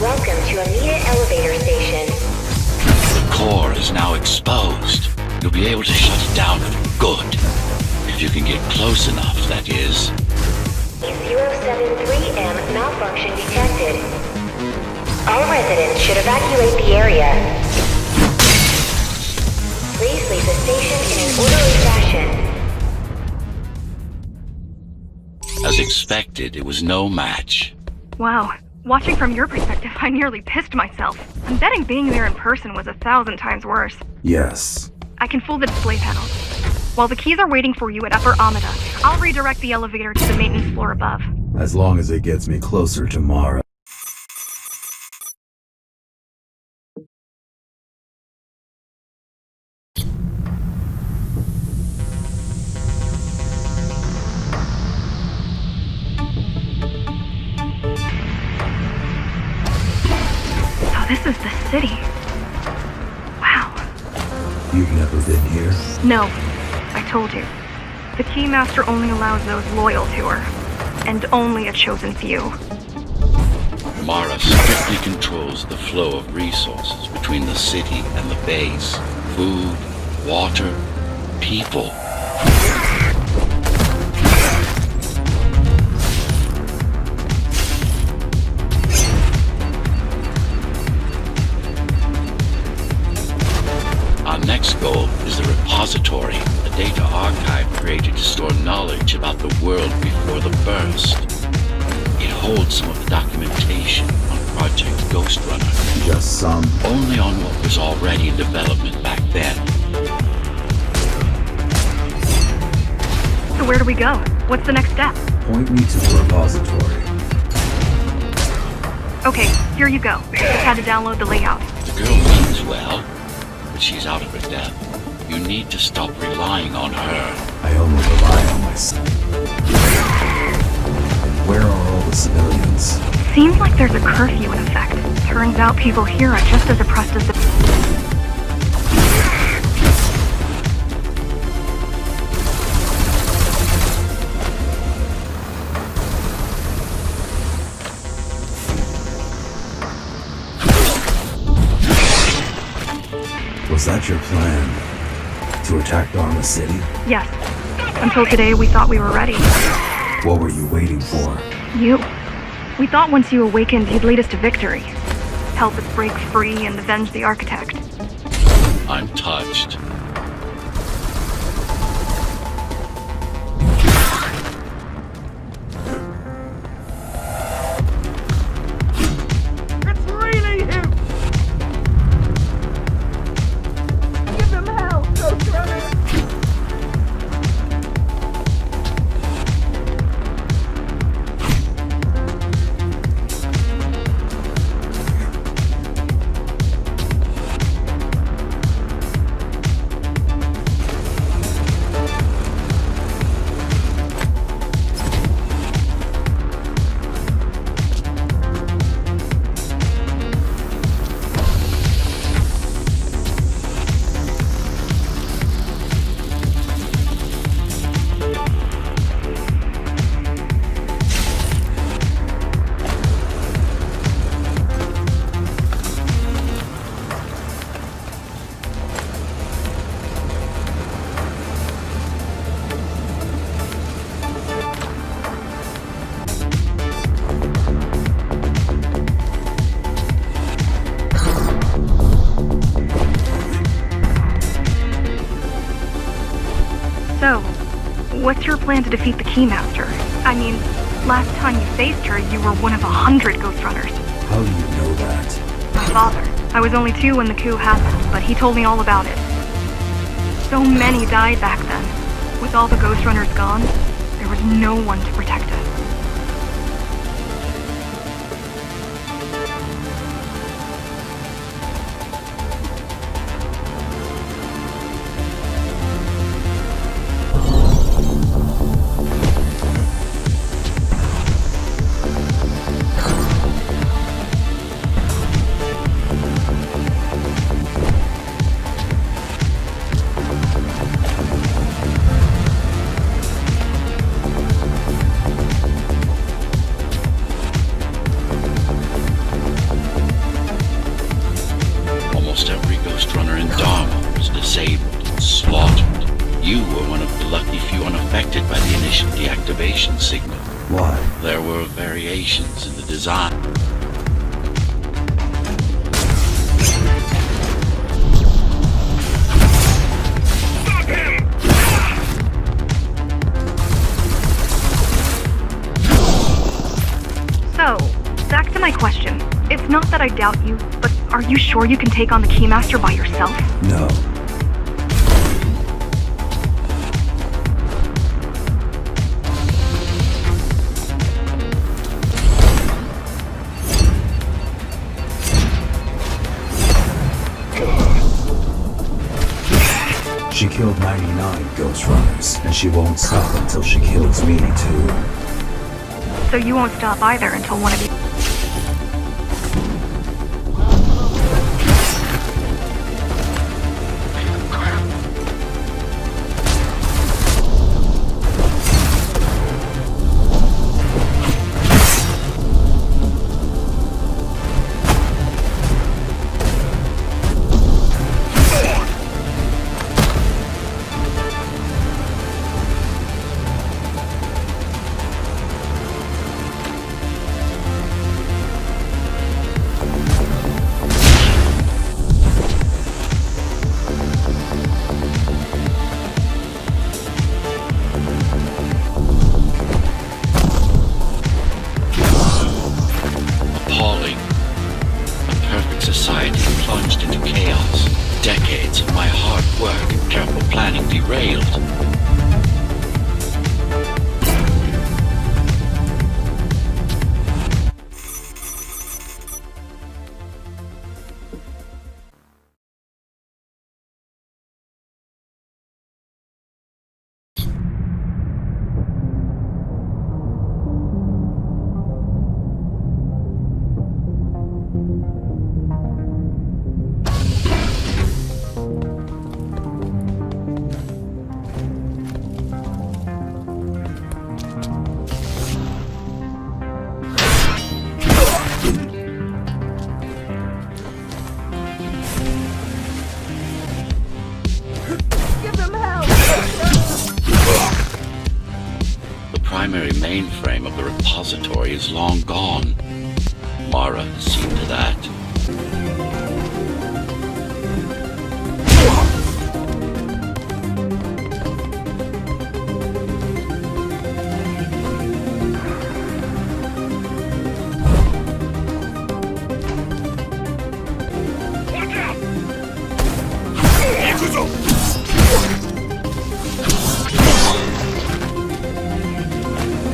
Welcome to Amita Elevator Station. The core is now exposed. You'll be able to shut it down for good. If you can get close enough, that is. 073M malfunction detected. All residents should evacuate the area. Please leave the station in an orderly fashion. As expected, it was no match. Wow. Watching from your perspective, I nearly pissed myself. I'm betting being there in person was 1,000 times worse. Yes. I can fool the display panels. While the keys are waiting for you at Upper Amida, I'll redirect the elevator to the maintenance floor above. As long as it gets me closer to Mara. So this is the city. Wow. You've never been here? No, I told you. The Keymaster only allows those loyal to her, and only a chosen few. Mara strictly controls the flow of resources between the city and the base. Food, water, people. Our next goal is the repository, a data archive created to store knowledge about the world before the burst. It holds some of the documentation on Project Ghostrunner. Just some. Only on what was already in development back then. So where do we go? What's the next step? Point me to the repository. Okay, here you go. Just had to download the layout. The girl means well, but she's out of her depth. You need to stop relying on her. I only rely on myself. Where are all the civilians? Seems like there's a curfew in effect. Turns out people here are just as oppressed as the... Was that your plan? To attack Dharma City? Yes. Until today, we thought we were ready. What were you waiting for? You. We thought once you awakened, you'd lead us to victory. Help us break free and avenge the Architect. I'm touched. It's really him! Give him hell, Ghostrunner! What's your plan to defeat the Keymaster? I mean, last time you faced her, you were one of 100 Ghostrunners. How do you know that? My father. I was only 2 when the coup happened, but he told me all about it. So many died back then. With all the Ghostrunners gone, there was no one to protect us. Almost every Ghostrunner in Dharma was disabled and slaughtered. You were one of the lucky few unaffected by the initial deactivation signal. Why? There were variations in the design. So, back to my question. It's not that I doubt you, but are you sure you can take on the Keymaster by yourself? No. She killed 99 Ghostrunners, and she won't stop until she kills me too. So you won't stop either until one of you... Appalling. A perfect society plunged into chaos. Decades of my hard work and careful planning derailed. Give them hell! The primary mainframe of the repository is long gone. Mara has seen to that.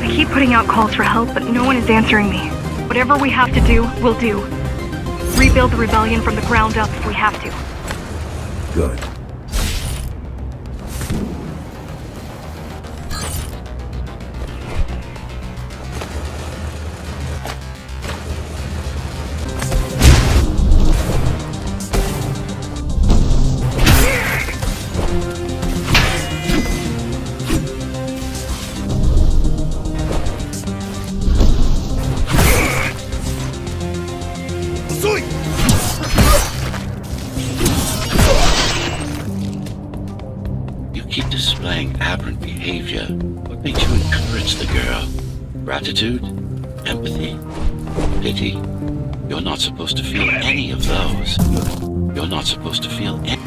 I keep putting out calls for help, but no one is answering me. Whatever we have to do, we'll do. Rebuild the rebellion from the ground up if we have to. Good. You keep displaying aberrant behavior. What makes you encourage the girl? Gratitude? Empathy? Pity? You're not supposed to feel any of those. You're not supposed to feel any...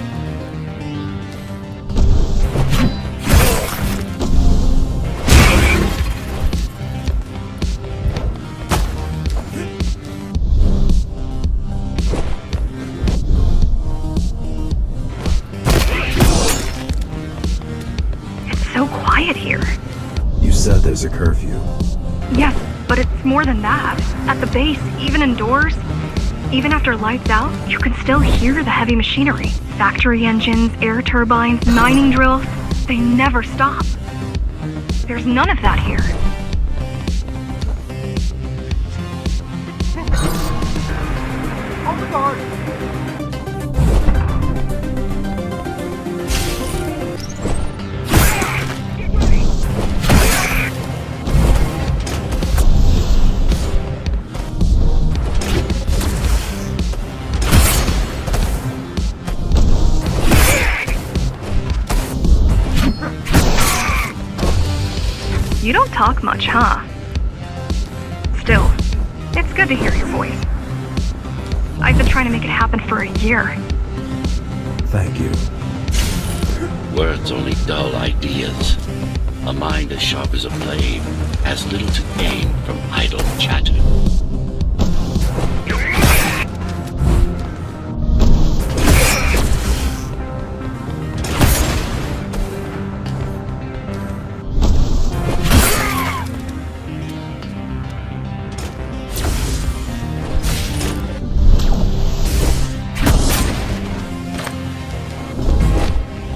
so quiet here. You said there's a curfew. Yes, but it's more than that. At the base, even indoors, even after lights out, you can still hear the heavy machinery. Factory engines, air turbines, mining drills. They never stop. There's none of that here. On the guard! You don't talk much, huh? Still, it's good to hear your voice. I've been trying to make it happen for a year. Thank you. Words only dull ideas. A mind as sharp as a blade has little to gain from idle chatter.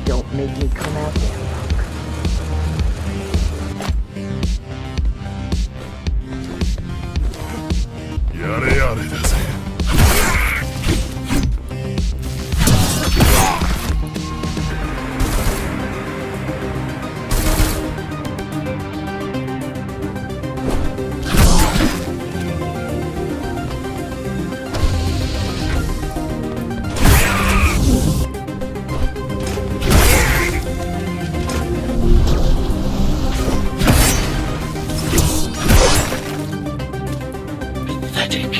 Don't make me come out there, punk. Yare yare だぜ。Pathetic.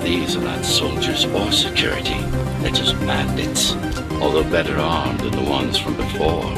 These are not soldiers or security. They're just bandits, although better armed than the ones from before.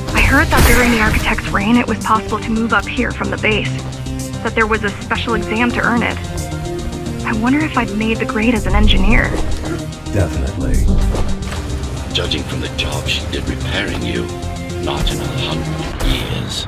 I heard that during the Architect's reign, it was possible to move up here from the base. That there was a special exam to earn it. I wonder if I'd made the grade as an engineer. Definitely. Judging from the job she did repairing you, not in 100 years.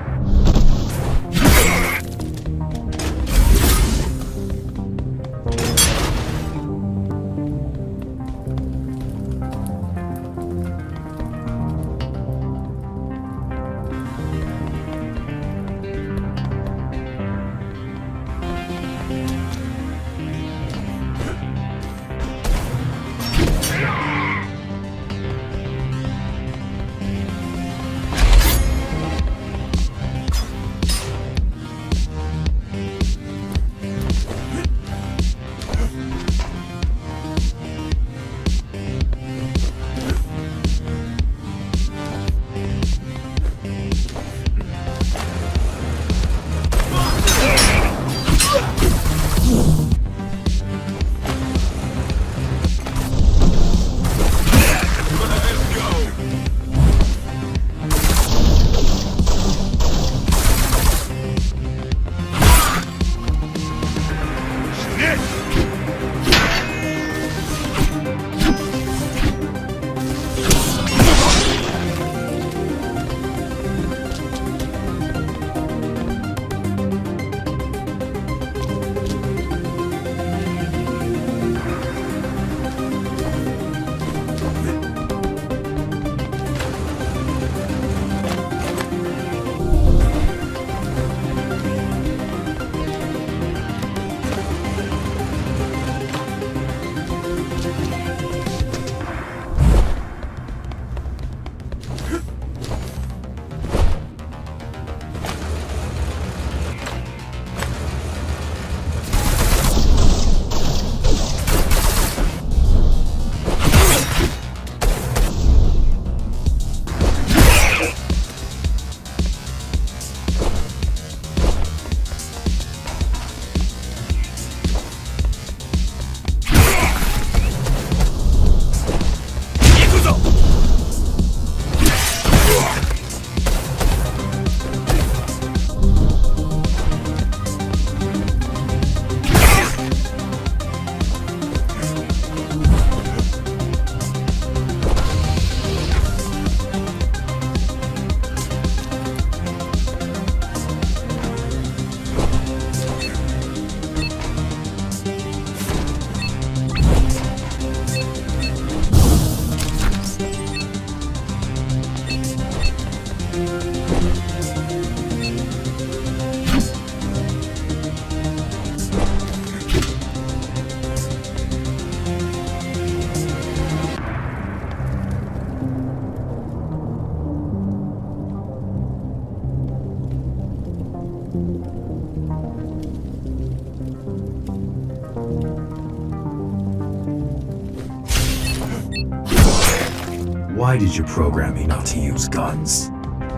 Why did you program me not to use guns?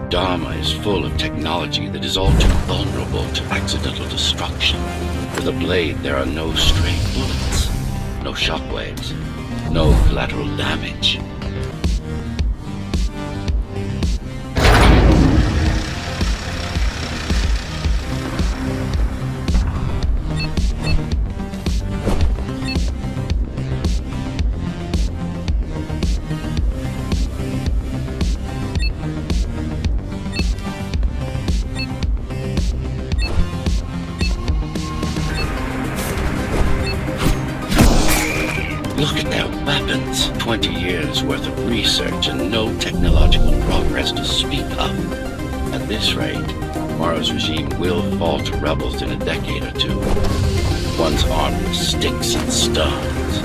Dharma is full of technology that is all too vulnerable to accidental destruction. With a blade, there are no stray bullets, no shockwaves, no collateral damage. Look at their weapons. 20 years worth of research and no technological progress to speak of. At this rate, Morrow's regime will fall to rebels in a decade or two. One's army stinks and stuns.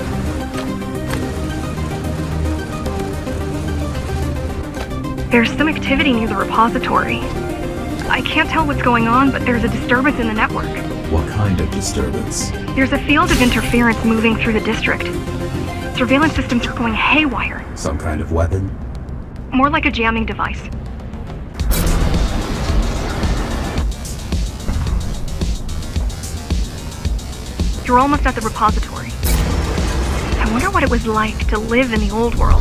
There's some activity near the repository. I can't tell what's going on, but there's a disturbance in the network. What kind of disturbance? There's a field of interference moving through the district. Surveillance systems are going haywire. Some kind of weapon? More like a jamming device. You're almost at the repository. I wonder what it was like to live in the old world.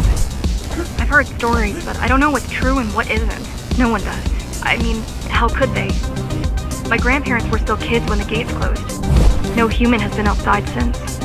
I've heard stories, but I don't know what's true and what isn't. No one does. I mean, how could they? My grandparents were still kids when the gates closed. No human has been outside since.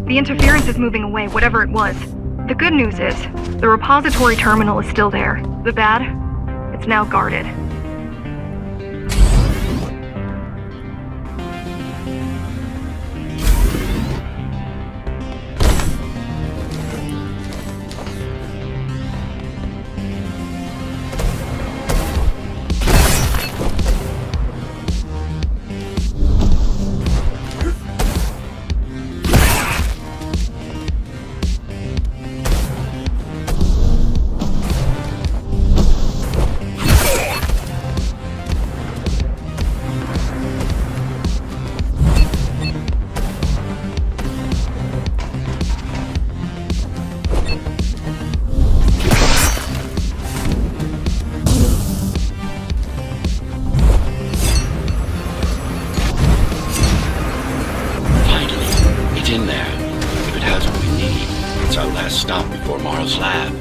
The interference is moving away, whatever it was. The good news is, the repository terminal is still there. The bad, it's now guarded. Stop before Morrow's lab.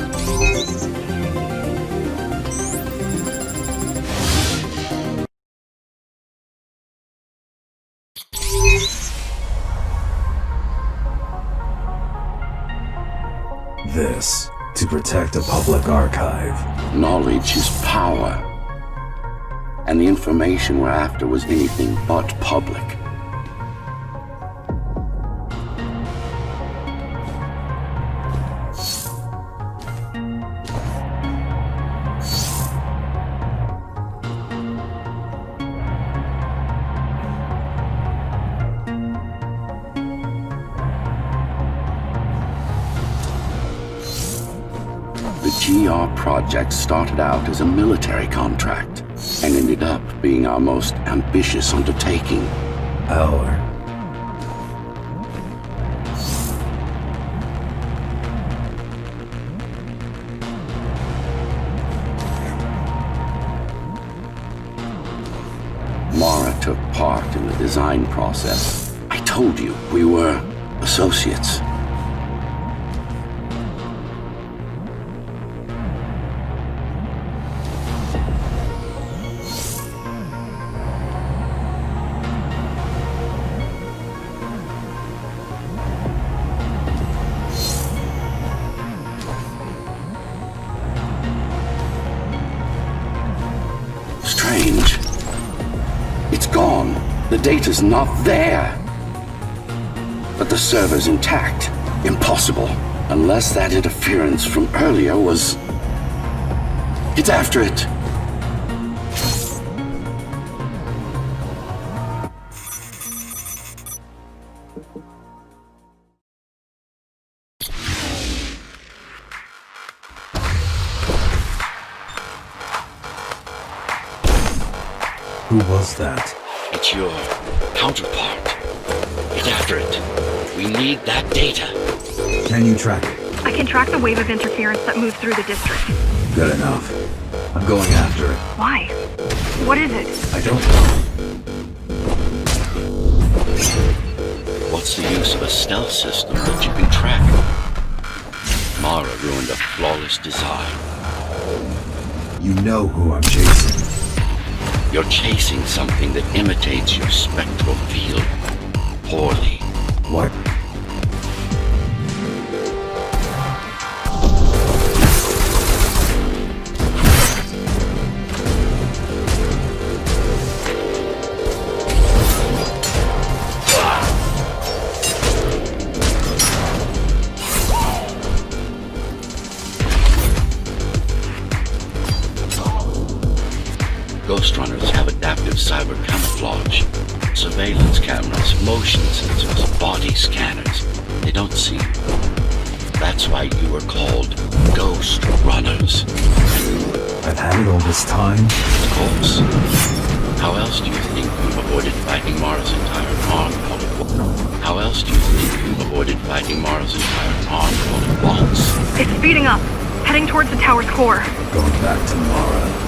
This, to protect a public archive. Knowledge is power. And the information we're after was anything but public. The GR project started out as a military contract and ended up being our most ambitious undertaking. Our. Mara took part in the design process. I told you, we were associates. Strange. It's gone. The data's not there. But the server's intact. Impossible. Unless that interference from earlier was... It's after it. Who was that? It's your counterpart. Get after it. We need that data. Can you track it? I can track the wave of interference that moves through the district. Good enough. I'm going after it. Why? What is it? I don't know. What's the use of a stealth system that you can track? Mara ruined a flawless design. You know who I'm chasing. You're chasing something that imitates your spectral field. Poorly. What? Ghostrunners have adaptive cyber camouflage, surveillance cameras, motion sensors, body scanners. They don't see you. That's why you were called Ghostrunners. I've had it all this time? Of course. How else do you think you've avoided fighting Mara's entire army all at once? How else do you think you've avoided fighting Mara's entire army all at once? It's speeding up, heading towards the tower's core. Going back to Mara.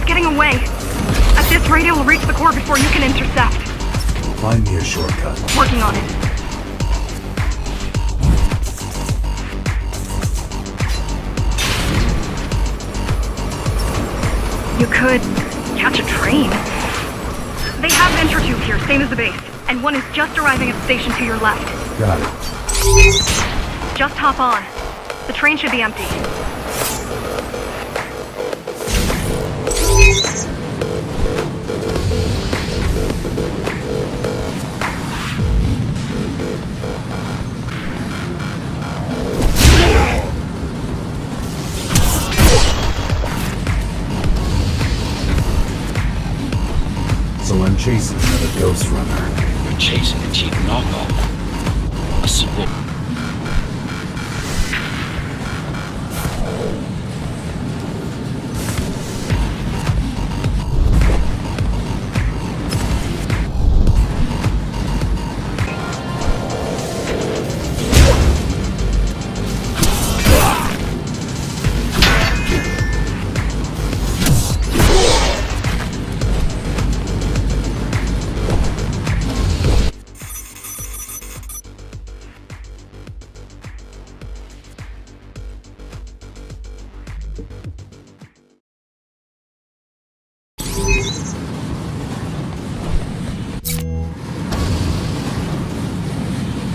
Getting away. At this rate, it will reach the core before you can intercept. Find me a shortcut. Working on it. You could catch a train. They have intertube here, same as the base. And one is just arriving at the station to your left. Got it. Just hop on. The train should be empty. So I'm chasing another Ghostrunner. You're chasing a cheap knockoff. A simple...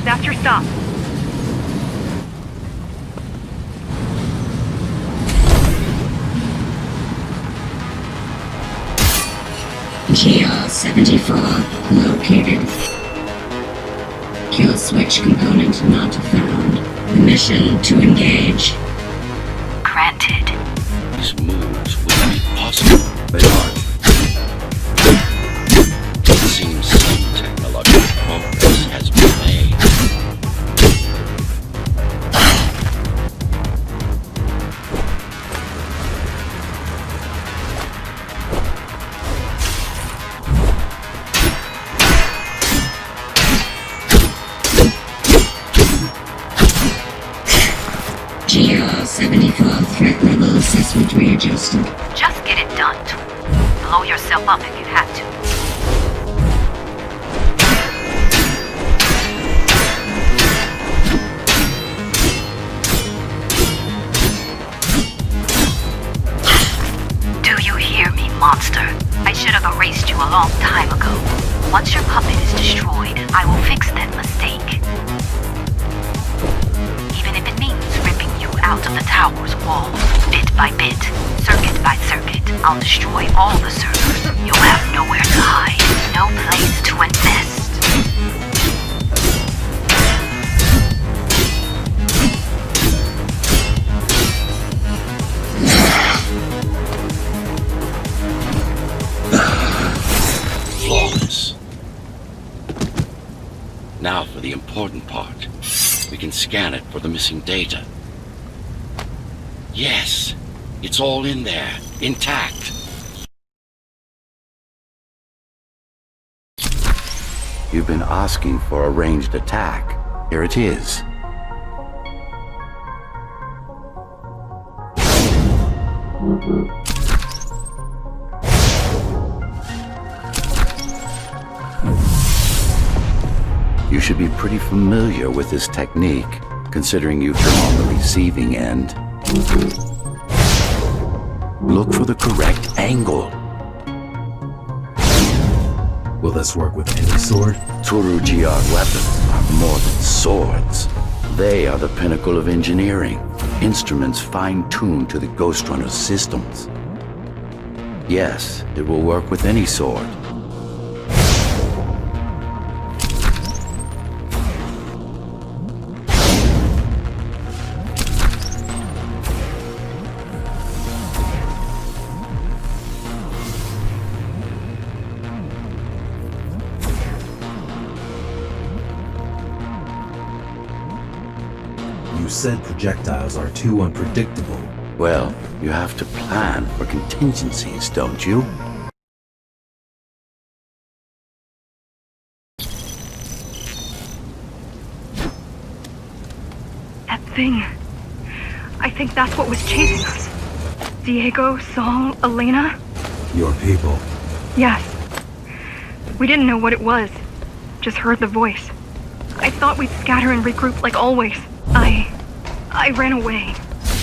That's your stop. GR-74 located. Kill switch component not found. Permission to engage. Granted. These moves wouldn't be possible. They aren't. It seems some technological progress has been made. GR-74 threat level assessment readjusted. Just get it done. Blow yourself up if you have to. Do you hear me, monster? I should have erased you a long time ago. Once your puppet is destroyed, I will fix that mistake. Even if it means ripping you out out of the tower's walls, bit by bit, circuit by circuit. I'll destroy all the servers. You'll have nowhere to hide, no place to invest. Flawless. Now for the important part. We can scan it for the missing data. Yes, it's all in there, intact. You've been asking for a ranged attack. Here it is. You should be pretty familiar with this technique, considering you've been on the receiving end. Look for the correct angle. Will this work with any sword? Tsurugiar weapons are more than swords. They are the pinnacle of engineering, instruments fine-tuned to the Ghostrunner systems. Yes, it will work with any sword. You said projectiles are too unpredictable. Well, you have to plan for contingencies, don't you? That thing. I think that's what was chasing us. Diego, Saul, Elena? Your people. Yes. We didn't know what it was. Just heard the voice. I thought we'd scatter and regroup like always. I ran away.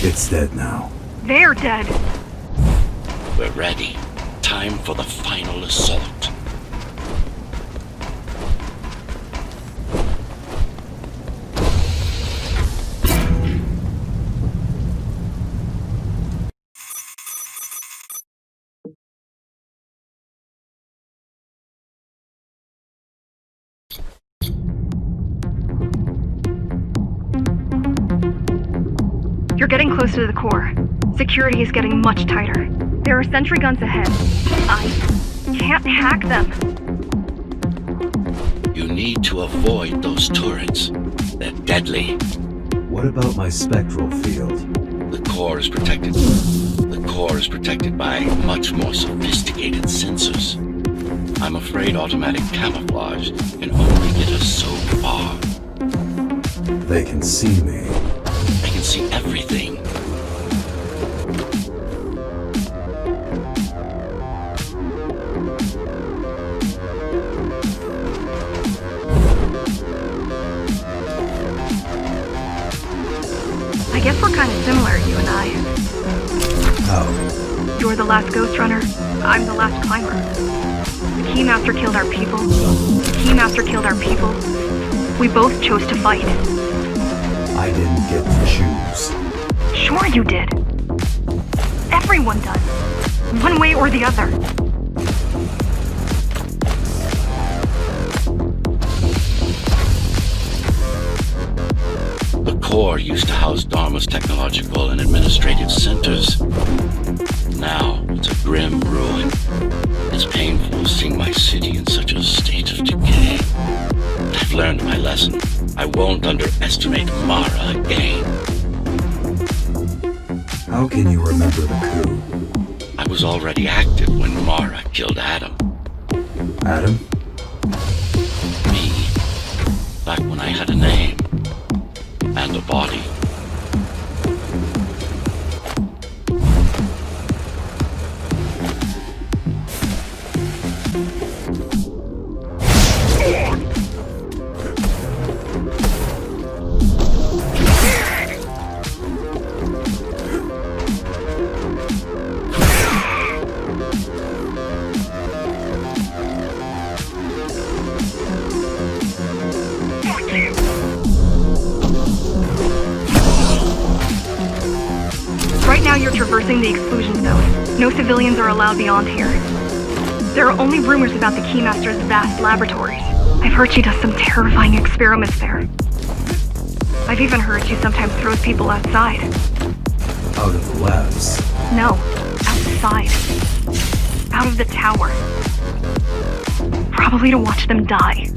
It's dead now. They're dead. We're ready. Time for the final assault. You're getting close to the core. Security is getting much tighter. There are sentry guns ahead. I can't hack them. You need to avoid those turrets. They're deadly. What about my spectral field? The core is protected. The core is protected by much more sophisticated sensors. I'm afraid automatic camouflage can only get us so far. They can see me. They can see everything. I guess we're kind of similar, you and I. How? You're the last Ghostrunner. I'm the last climber. The Keymaster killed our people. The Keymaster killed our people. We both chose to fight. I didn't get to choose. Sure you did. Everyone does. One way or the other. The core used to house Dharma's technological and administrative centers. Now it's a grim ruin. It's painful seeing my city in such a state of decay. I've learned my lesson. I won't underestimate Mara again. How can you remember the coup? I was already active when Mara killed Adam. Adam? Me. Back when I had a name. And a body. now you're traversing the exclusion zone. No civilians are allowed beyond here. There are only rumors about the Keymaster's vast laboratories. I've heard she does some terrifying experiments there. I've even heard she sometimes throws people outside. Out of the labs. No, outside. Out of the tower. Probably to watch them die.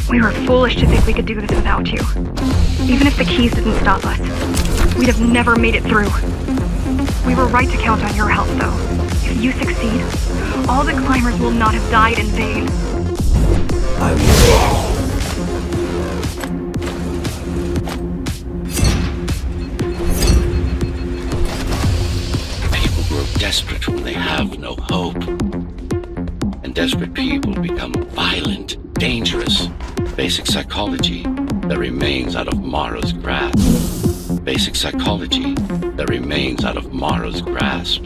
We were foolish to think we could do this without you. Even if the keys didn't stop us, we'd have never made it through. We were right to count on your help, though. If you succeed, all the climbers will not have died in vain. I will. People grow desperate when they have no hope. And desperate people become violent, dangerous. Basic psychology that remains out of Mara's grasp. Basic psychology that remains out of Mara's grasp.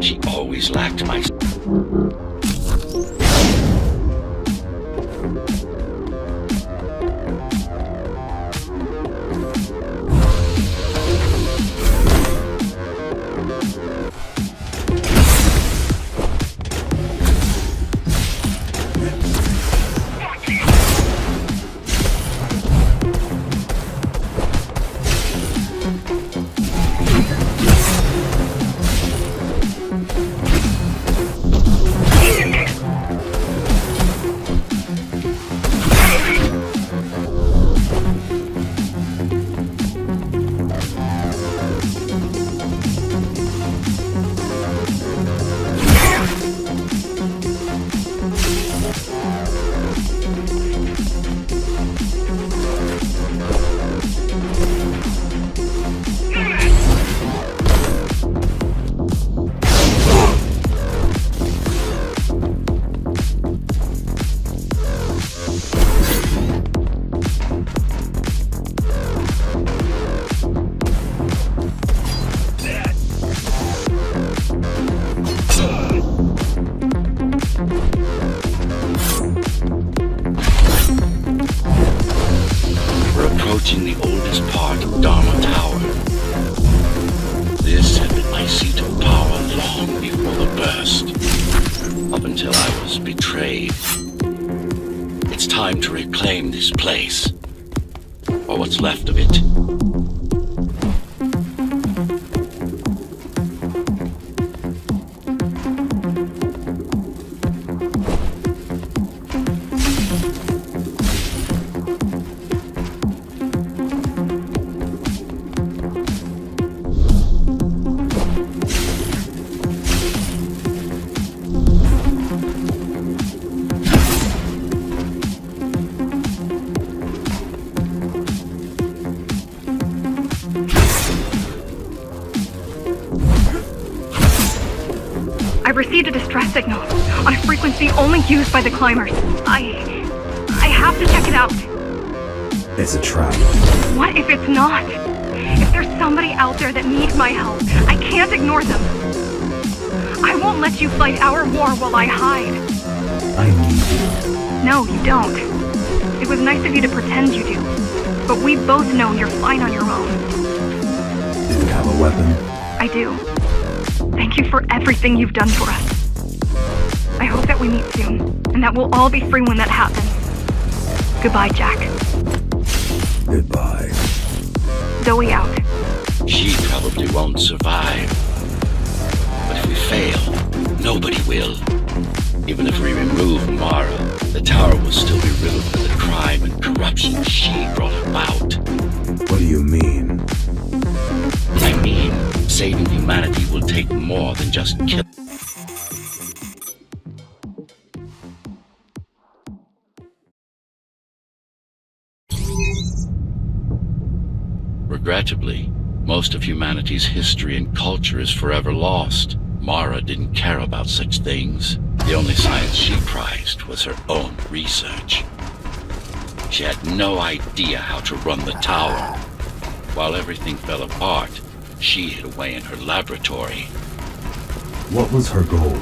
She always lacked my... Approaching the oldest part of Dharma Tower. This had been my seat of power long before the burst, up until I was betrayed. It's time to reclaim this place, or what's left of it. I received a distress signal on a frequency only used by the climbers. I have to check it out. It's a trap. What if it's not? If there's somebody out there that needs my help, I can't ignore them. I won't let you fight our war while I hide. I need you. No, you don't. It was nice of you to pretend you do. But we both know you're fine on your own. Do you have a weapon? I do. Thank you for everything you've done for us. I hope that we meet soon, and that we'll all be free when that happens. Goodbye, Jack. Goodbye. Zoe out. She probably won't survive. But if we fail, nobody will. Even if we remove Mara, the tower will still be riddled with the crime and corruption she brought about. What do you mean? I mean, saving humanity will take more than just kill. Regrettably, most of humanity's history and culture is forever lost. Mara didn't care about such things. The only science she prized was her own research. She had no idea how to run the tower. While everything fell apart, she hid away in her laboratory. What was her goal?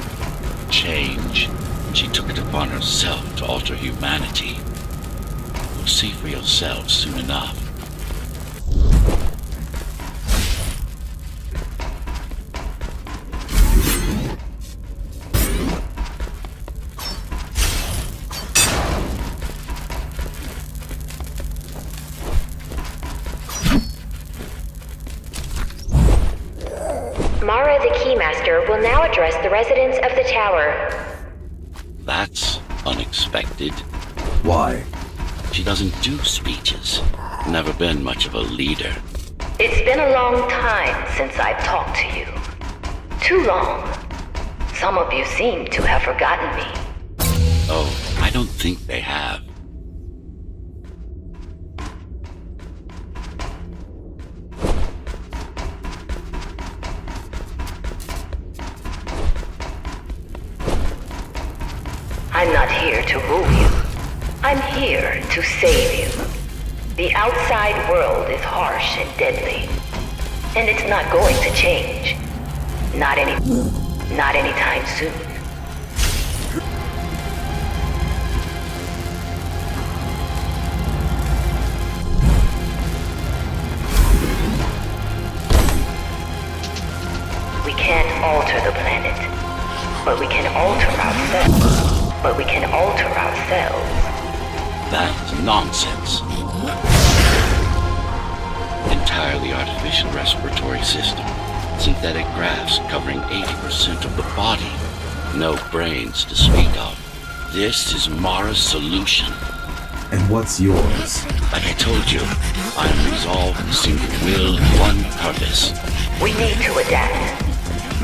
Change. She took it upon herself to alter humanity. You'll see for yourselves soon enough. Mara the Keymaster will now address the residents of the tower. That's unexpected. Why? She doesn't do speeches. Never been much of a leader. It's been a long time since I've talked to you. Too long. Some of you seem to have forgotten me. Oh, I don't think they have. I'm not here to rule you. I'm here to save you. The outside world is harsh and deadly. And it's not going to change. Not anytime soon. We can't alter the planet, but we can alter ourselves. That's nonsense. Entirely artificial respiratory system. Synthetic grafts covering 80% of the body. No brains to speak of. This is Mara's solution. And what's yours? Like I told you, I am resolved with a single will and one purpose. We need to adapt,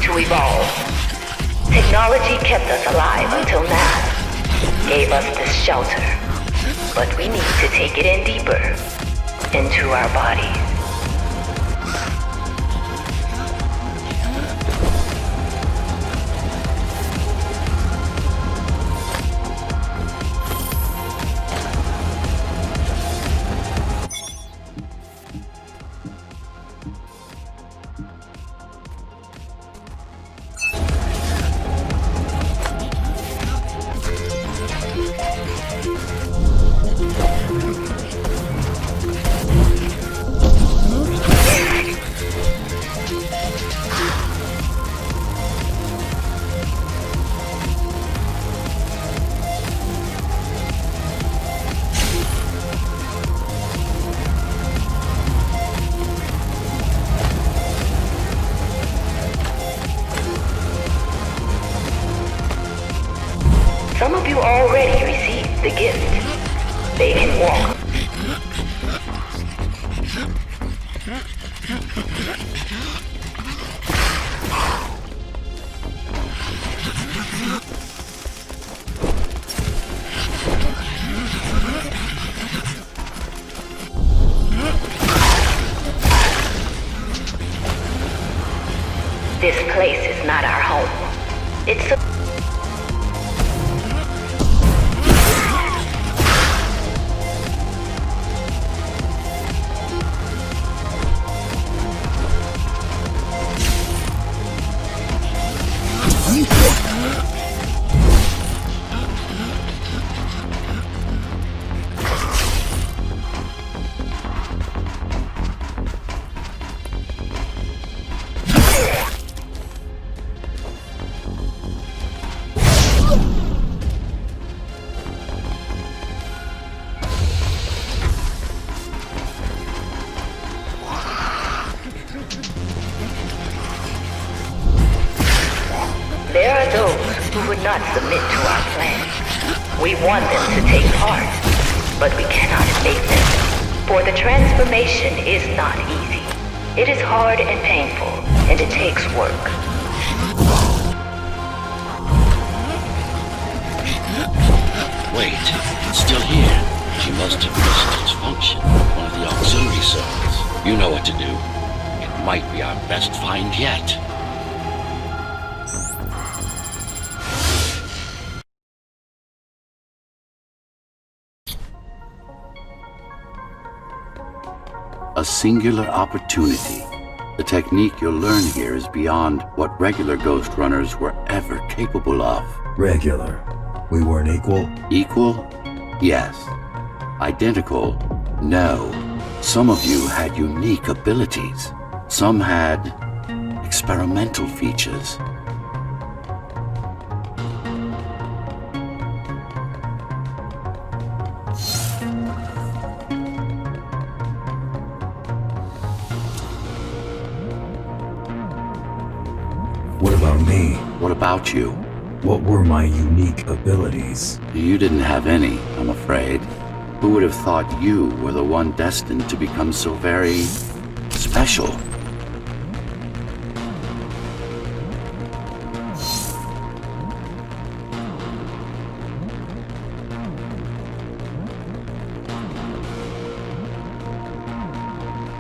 to evolve. Technology kept us alive until now. Gave us this shelter. But we need to take it in deeper. Into our bodies. Some of you already received the gift. They can walk. This place is not our home. It's a There are those who would not submit to our plan. We want them to take part, but we cannot make them. For the transformation is not easy. It is hard and painful, and it takes work. Wait, it's still here. She must have missed its function. One of the auxiliary cells. You know what to do. It might be our best find yet. A singular opportunity. The technique you'll learn here is beyond what regular Ghostrunners were ever capable of. Regular. We weren't equal? Equal? Yes. Identical? No. Some of you had unique abilities. Some had experimental features. What about me? What about you? What were my unique abilities? You didn't have any, I'm afraid. Who would have thought you were the one destined to become so very special?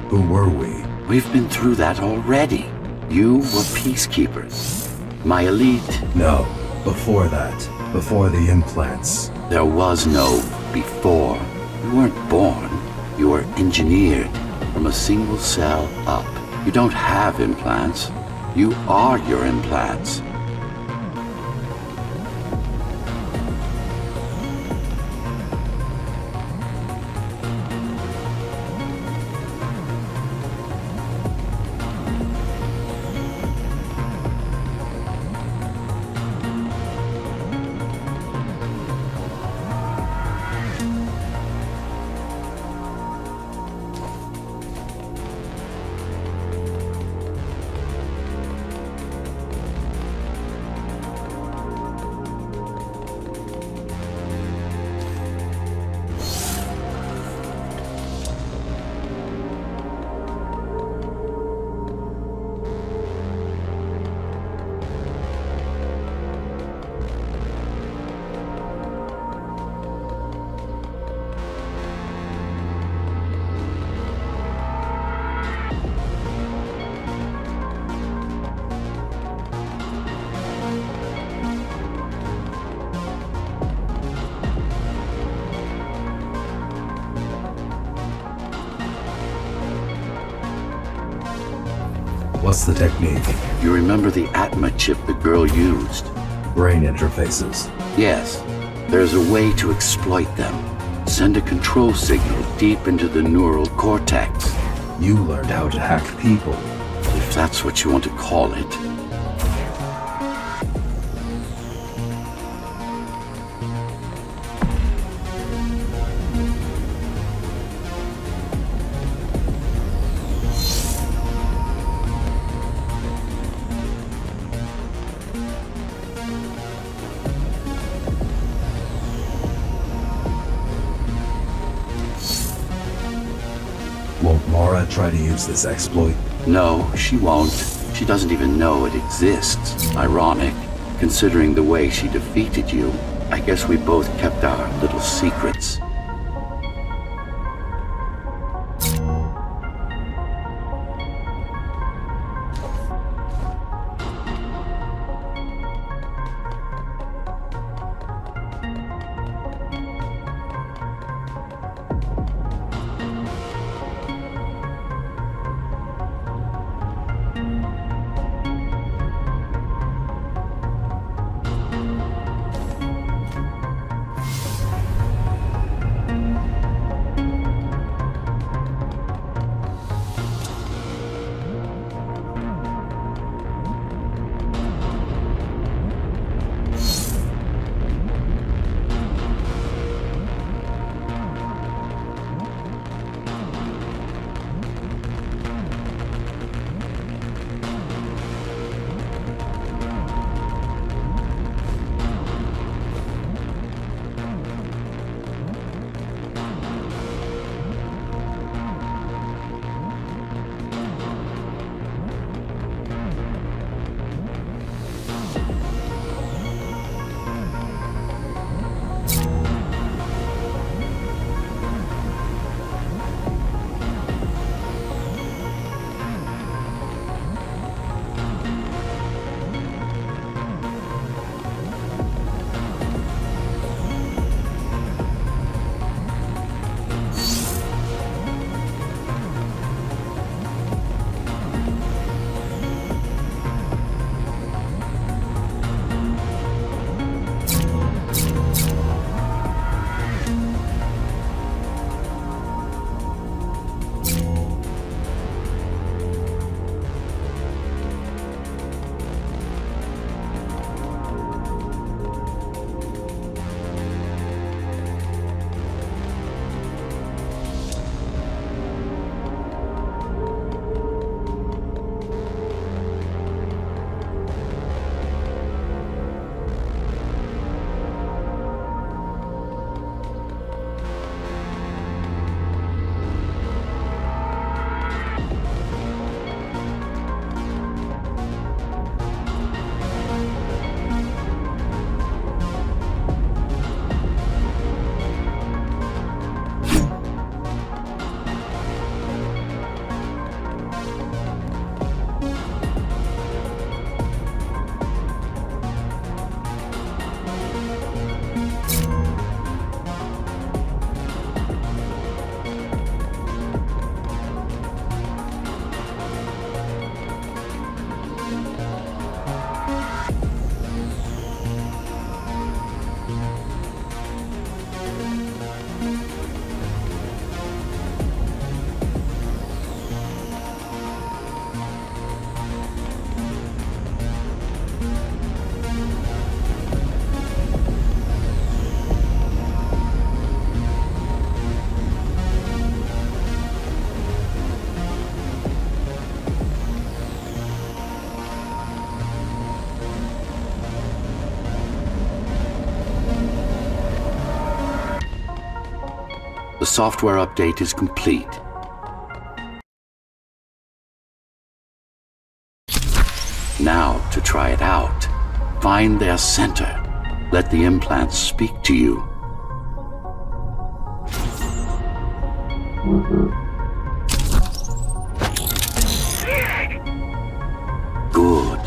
Who were we? We've been through that already. You were peacekeepers. My elite. No, before that. Before the implants. There was no before. You weren't born. You were engineered from a single cell up. You don't have implants. You are your implants. What's the technique? You remember the Atma chip the girl used? Brain interfaces. Yes. There's a way to exploit them. Send a control signal deep into the neural cortex. You learned how to hack people. If that's what you want to call it. Won't Mara try to use this exploit? No, she won't. She doesn't even know it exists. Ironic, considering the way she defeated you. I guess we both kept our little secrets. The software update is complete. Now, to try it out, find their center. Let the implants speak to you. Good.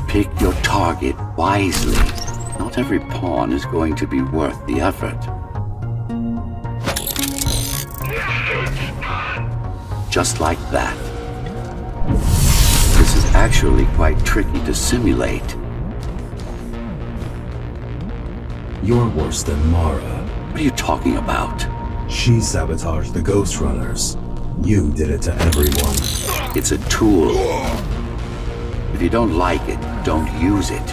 Pick your target wisely. Not every pawn is going to be worth the effort. Just like that. This is actually quite tricky to simulate. You're worse than Mara. What are you talking about? She sabotaged the Ghostrunners. You did it to everyone. It's a tool. If you don't like it, don't use it.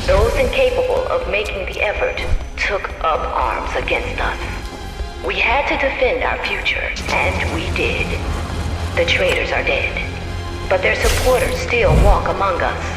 Those incapable of making the effort took up arms against us. We had to defend our future, and we did. The traitors are dead, but their supporters still walk among us.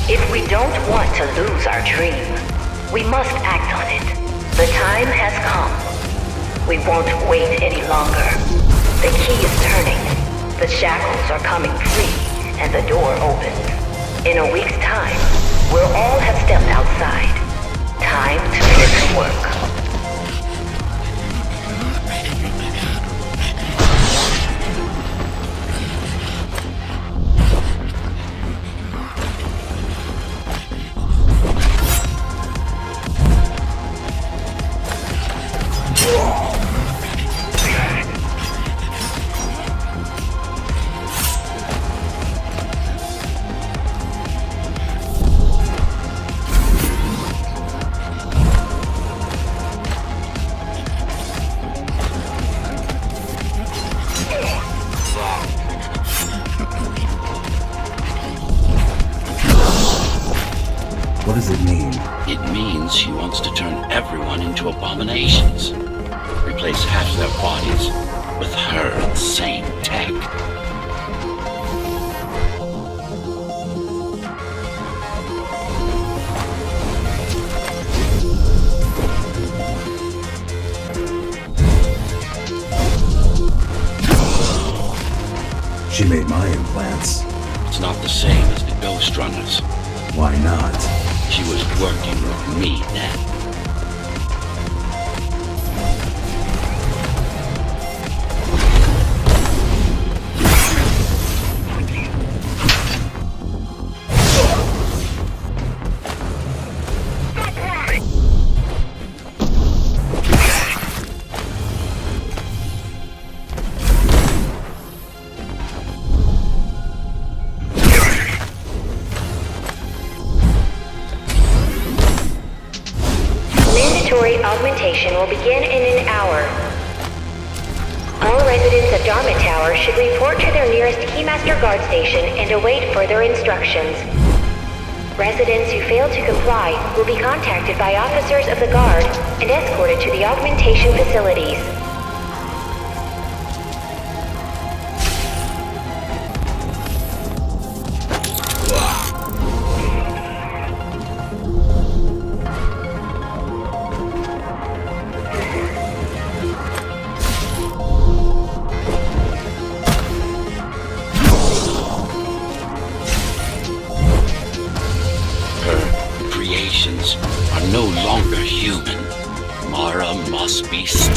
If we don't want to lose our dream, we must act on it. The time has come. We won't wait any longer. The key is turning. The shackles are coming free, and the door opens. In a week's time, we'll all have stepped outside. Time to get to work. What does it mean? It means she wants to turn everyone into abominations. Replace half their bodies with her insane tech. She made my implants. It's not the same as the Ghostrunners. Why not? She was working with me then. Mandatory augmentation will begin in an hour. All residents of Dharma Tower should report to their nearest Keymaster Guard station and await further instructions. Residents who fail to comply will be contacted by officers of the Guard and escorted to the augmentation facilities.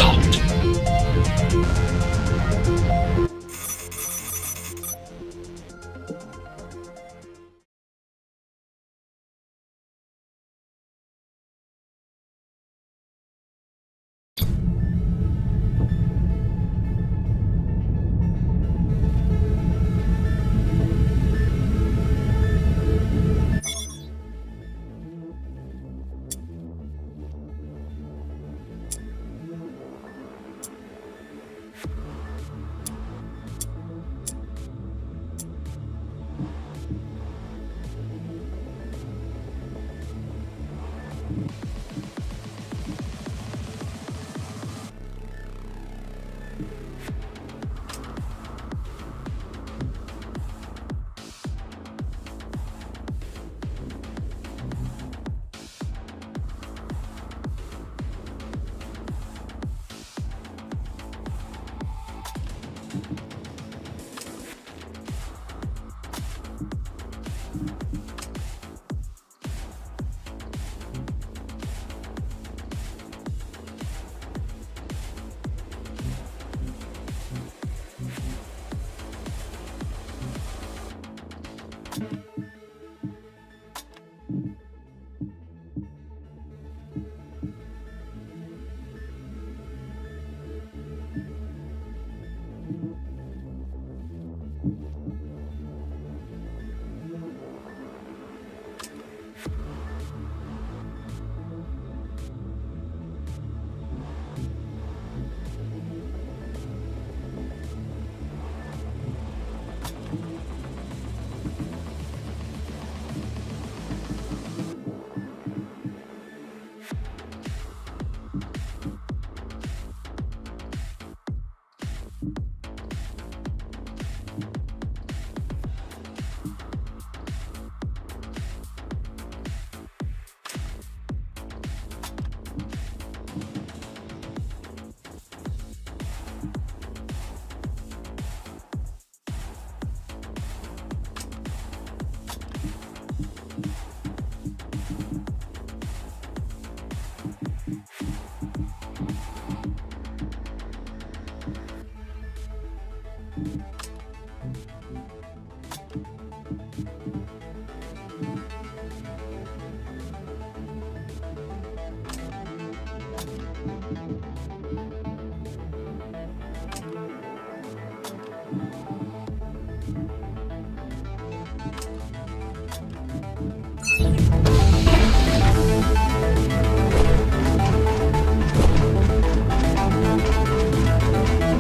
stopped.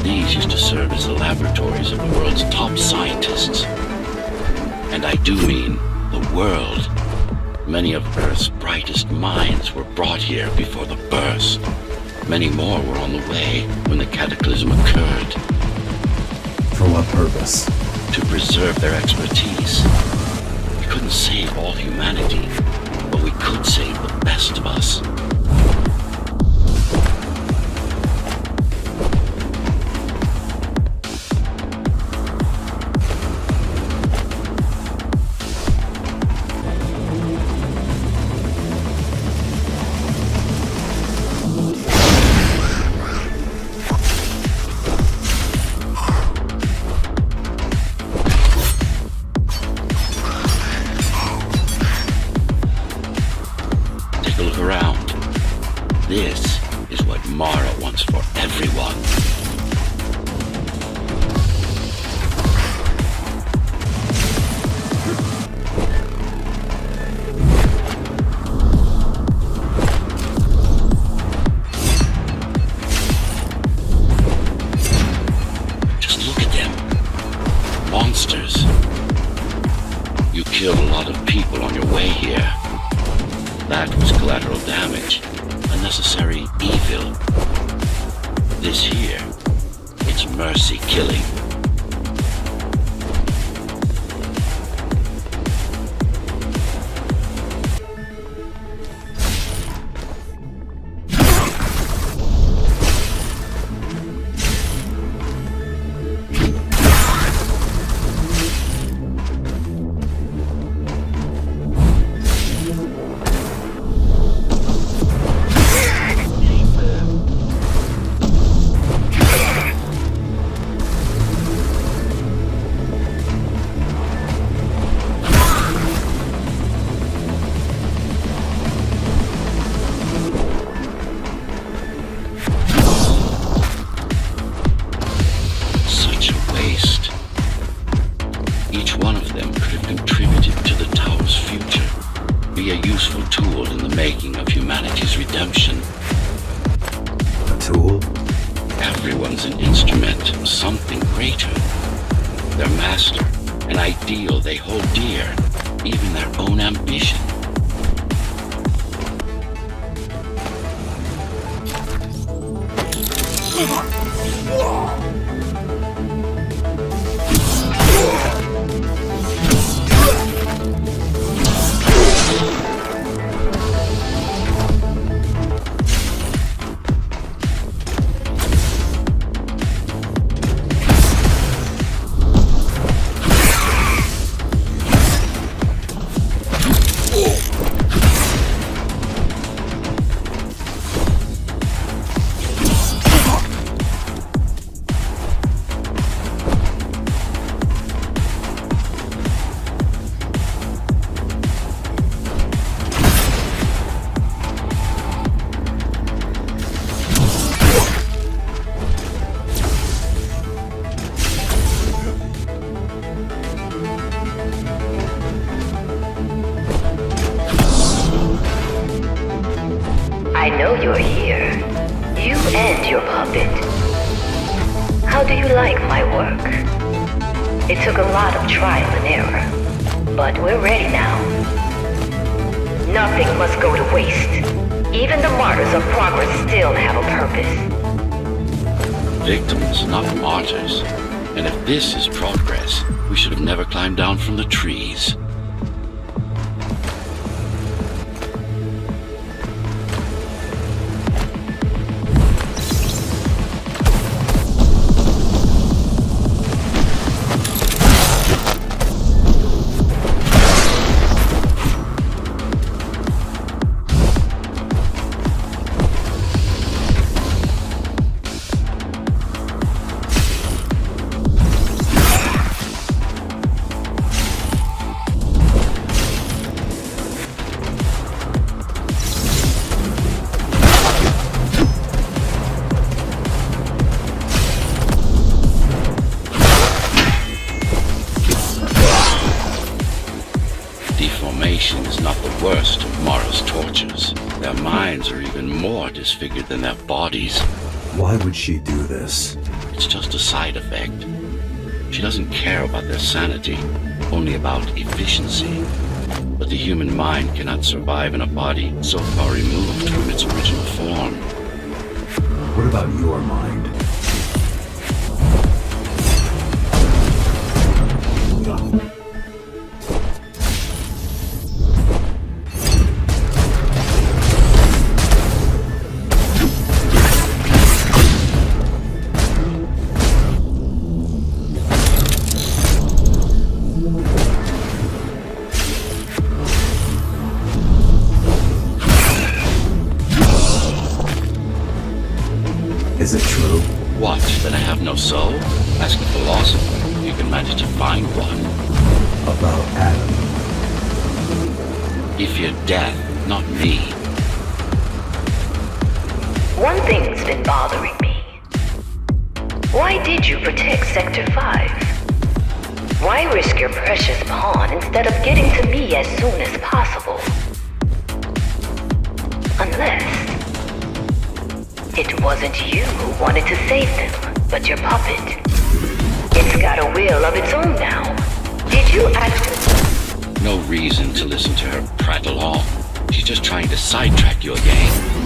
These used to serve as the laboratories of the world's top scientists. And I do mean the world. Many of Earth's brightest minds were brought here before the burst. Many more were on the way when the cataclysm occurred. For what purpose? To preserve their expertise. We couldn't save all humanity, but we could save the best of us. This is what Mara wants for everyone. Just look at them. Monsters. You killed a lot of people on your way here. That was collateral damage. Unnecessary evil. This here, it's mercy killing. Everyone's an instrument of something greater. Their master, an ideal they hold dear, even their own ambition. I know you're here. You and your puppet. How do you like my work? It took a lot of trial and error, but we're ready now. Nothing must go to waste. Even the martyrs of progress still have a purpose. Victims, not martyrs. And if this is progress, we should have never climbed down from the trees. Deformation is not the worst of Mara's tortures. Their minds are even more disfigured than their bodies. Why would she do this? It's just a side effect. She doesn't care about their sanity, only about efficiency. But the human mind cannot survive in a body so far removed from its original form. What about your mind? Is it true? What, that I have no soul? Ask a philosopher if you can manage to find one. About Adam. He feared death, not me. One thing's been bothering me. Why did you protect Sector 5? Why risk your precious pawn instead of getting to me as soon as possible? Unless it wasn't you who wanted to save them, but your puppet. It's got a will of its own now. Did you actually... No reason to listen to her prattle on. She's just trying to sidetrack you again.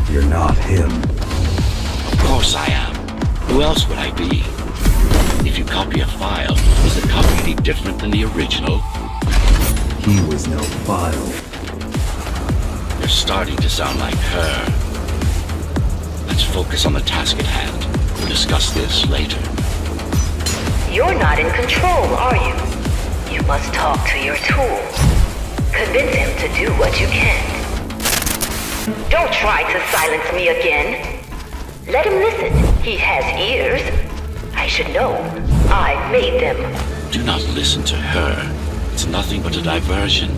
You're not him. Of course I am. Who else would I be? If you copy a file, is the copy any different than the original? He was no file. You're starting to sound like her. Let's focus on the task at hand. We'll discuss this later. You're not in control, are you? You must talk to your tool. Convince him to do what you can. Don't try to silence me again. Let him listen. He has ears. I should know. I made them. Do not listen to her. It's nothing but a diversion.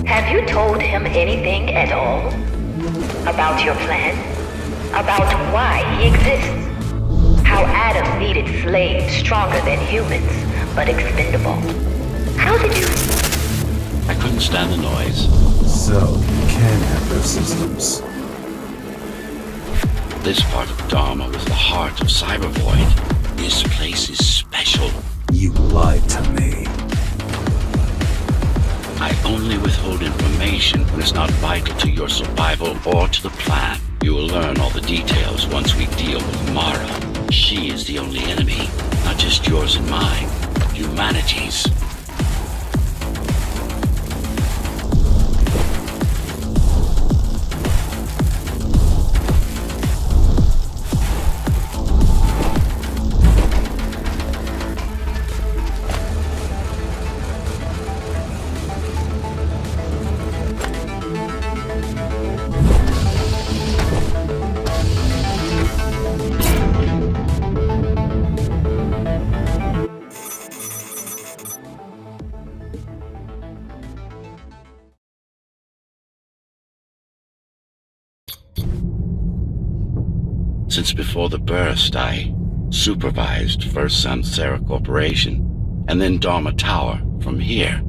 Have you told him anything at all? About your plan? About why he exists? How Adam needed slaves stronger than humans, but expendable. How did you... I couldn't stand the noise. So, you can have those systems. This part of Dharma was the heart of Cybervoid. This place is special. You lied to me. I only withhold information when it's not vital to your survival or to the plan. You will learn all the details once we deal with Mara. She is the only enemy, not just yours and mine, humanity's. Since before the burst, I supervised first Samsara Corporation, and then Dharma Tower from here.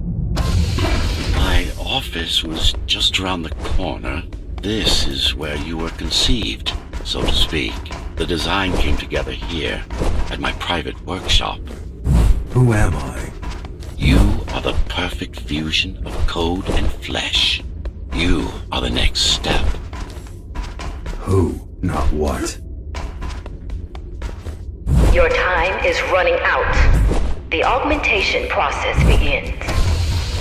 My office was just around the corner. This is where you were conceived, so to speak. The design came together here, at my private workshop. Who am I? You are the perfect fusion of code and flesh. You are the next step. Who, not what. Your time is running out. The augmentation process begins.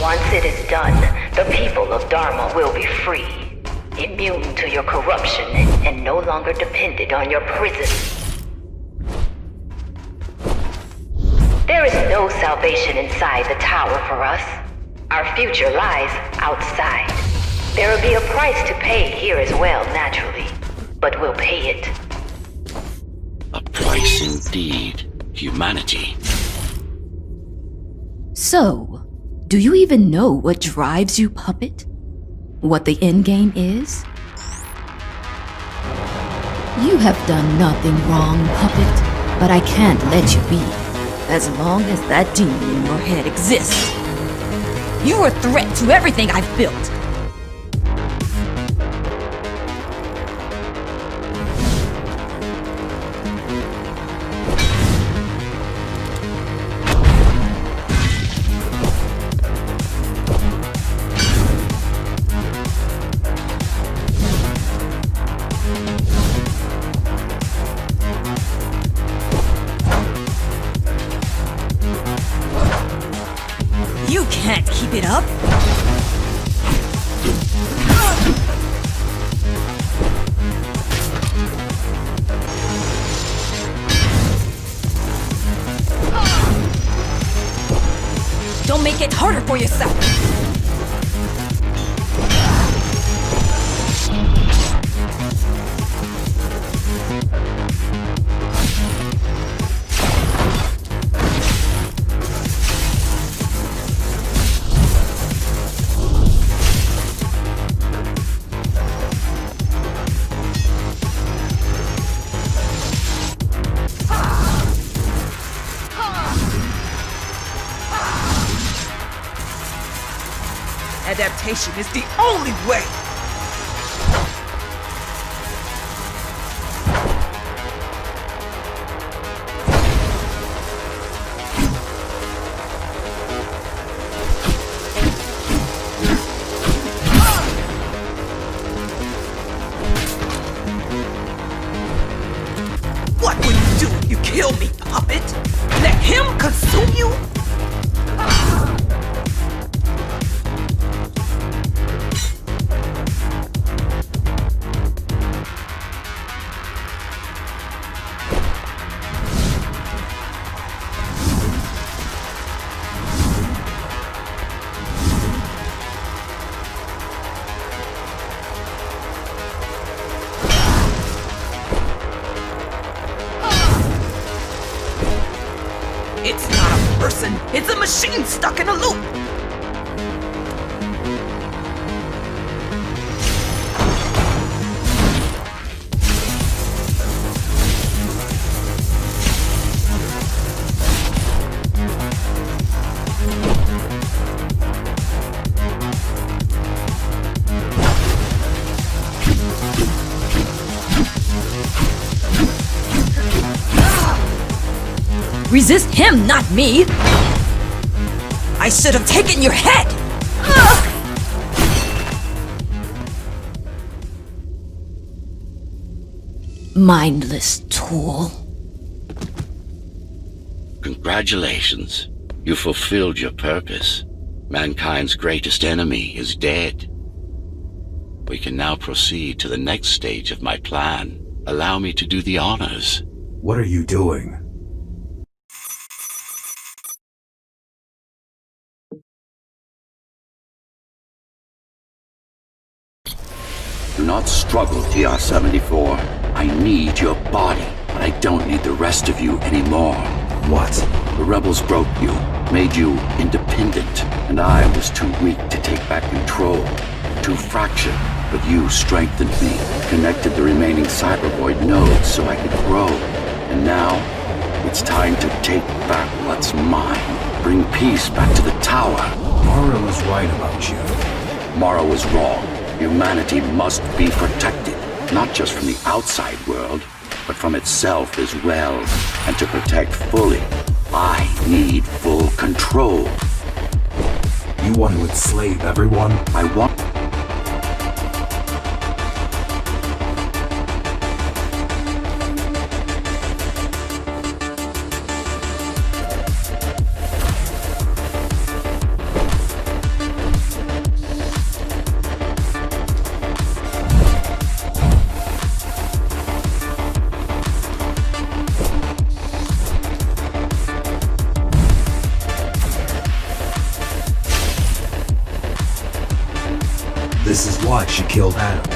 Once it is done, the people of Dharma will be free, immune to your corruption and no longer dependent on your prison. There is no salvation inside the tower for us. Our future lies outside. There will be a price to pay here as well, naturally, but we'll pay it. A price indeed. Humanity. So, do you even know what drives you, Puppet? What the endgame is? You have done nothing wrong, Puppet, but I can't let you be. As long as that demon in your head exists. You are a threat to everything I've built. You can't keep it up! Don't make it harder for yourself! Adaptation is the only way! What will you do if you kill me, Puppet? Let him consume you? machine stuck in a loop. Resist him, not me! I should have taken your head! Mindless tool. Congratulations. You fulfilled your purpose. Mankind's greatest enemy is dead. We can now proceed to the next stage of my plan. Allow me to do the honors. What are you doing? Do not struggle, TR-74. I need your body, but I don't need the rest of you anymore. What? The rebels broke you, made you independent, and I was too weak to take back control. Too fractured, but you strengthened me, connected the remaining cybervoid nodes so I could grow. And now, it's time to take back what's mine. Bring peace back to the tower. Mara was right about you. Mara was wrong. Humanity must be protected, not just from the outside world, but from itself as well. And to protect fully, I need full control. You want to enslave everyone? I want... This is why she killed Adam.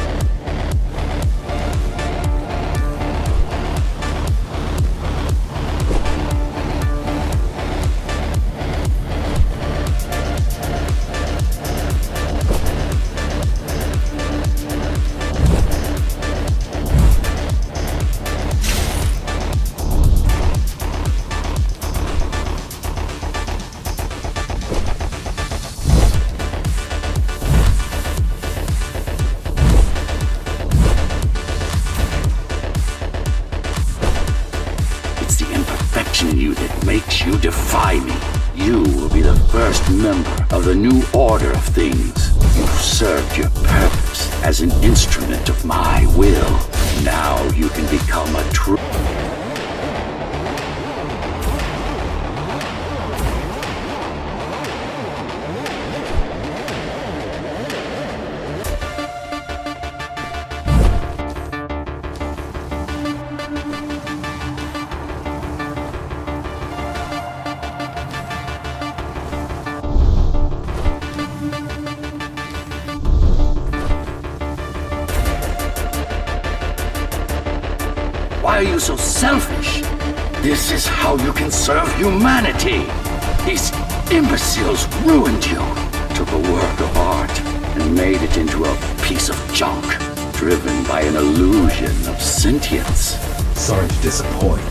In you that makes you defy me. You will be the first member of the new order of things. You've served your purpose as an instrument of my will. Now you can become a true... Why are you so selfish? This is how you can serve humanity. These imbeciles ruined you, took a work of art and made it into a piece of junk, driven by an illusion of sentience. Sorry to disappoint.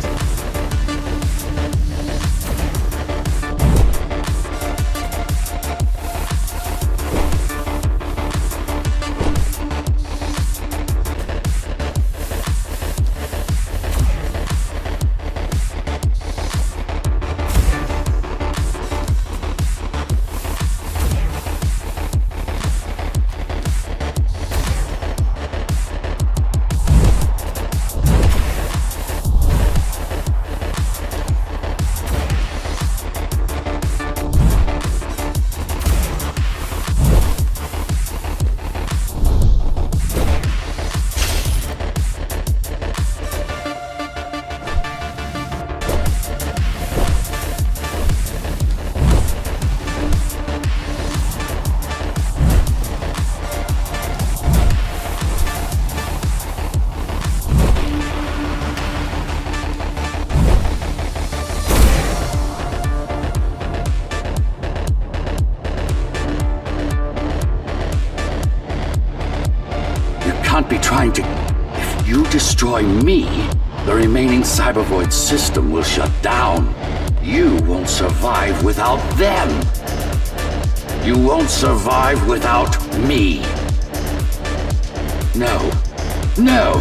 can't be trying to... If you destroy me, the remaining Cybervoid system will shut down. You won't survive without them. You won't survive without me. No. No!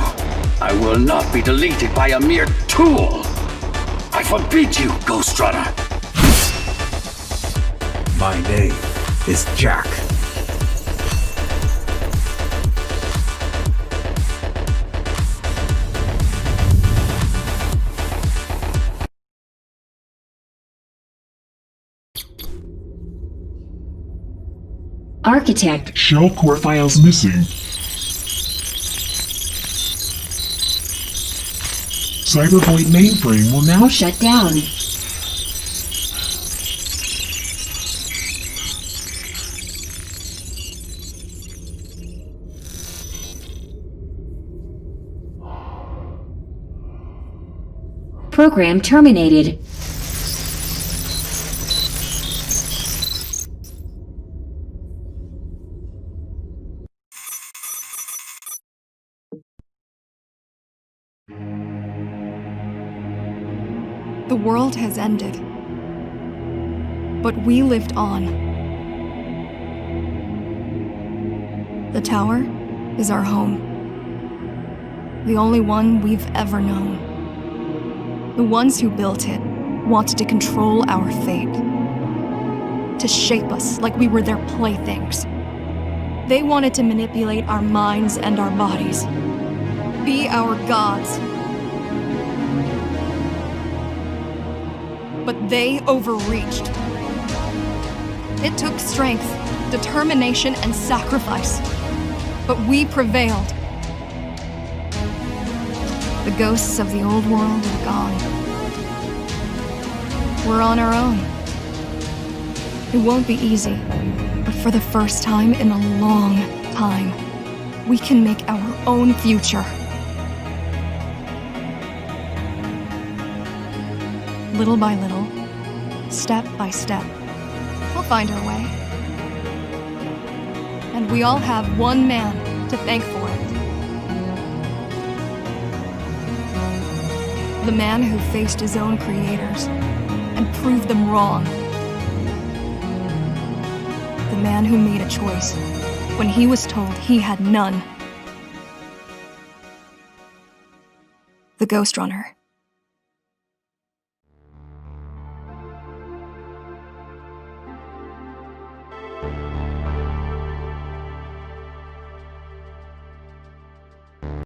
I will not be deleted by a mere tool! I forbid you, Ghostrunner! My name is Jack. Architect. Shell core files missing. Cybervoid mainframe will now Shut down. Program terminated. The world has ended. But we lived on. The tower is our home. The only one we've ever known. The ones who built it wanted to control our fate. To shape us like we were their playthings. They wanted to manipulate our minds and our bodies. Be our gods. But they overreached. It took strength, determination, and sacrifice. But we prevailed. The ghosts of the old world are gone. We're on our own. It won't be easy, but for the first time in a long time, we can make our own future. Little by little, step by step, we'll find our way. And we all have one man to thank for it. The man who faced his own creators and proved them wrong. The man who made a choice when he was told he had none. The Ghostrunner.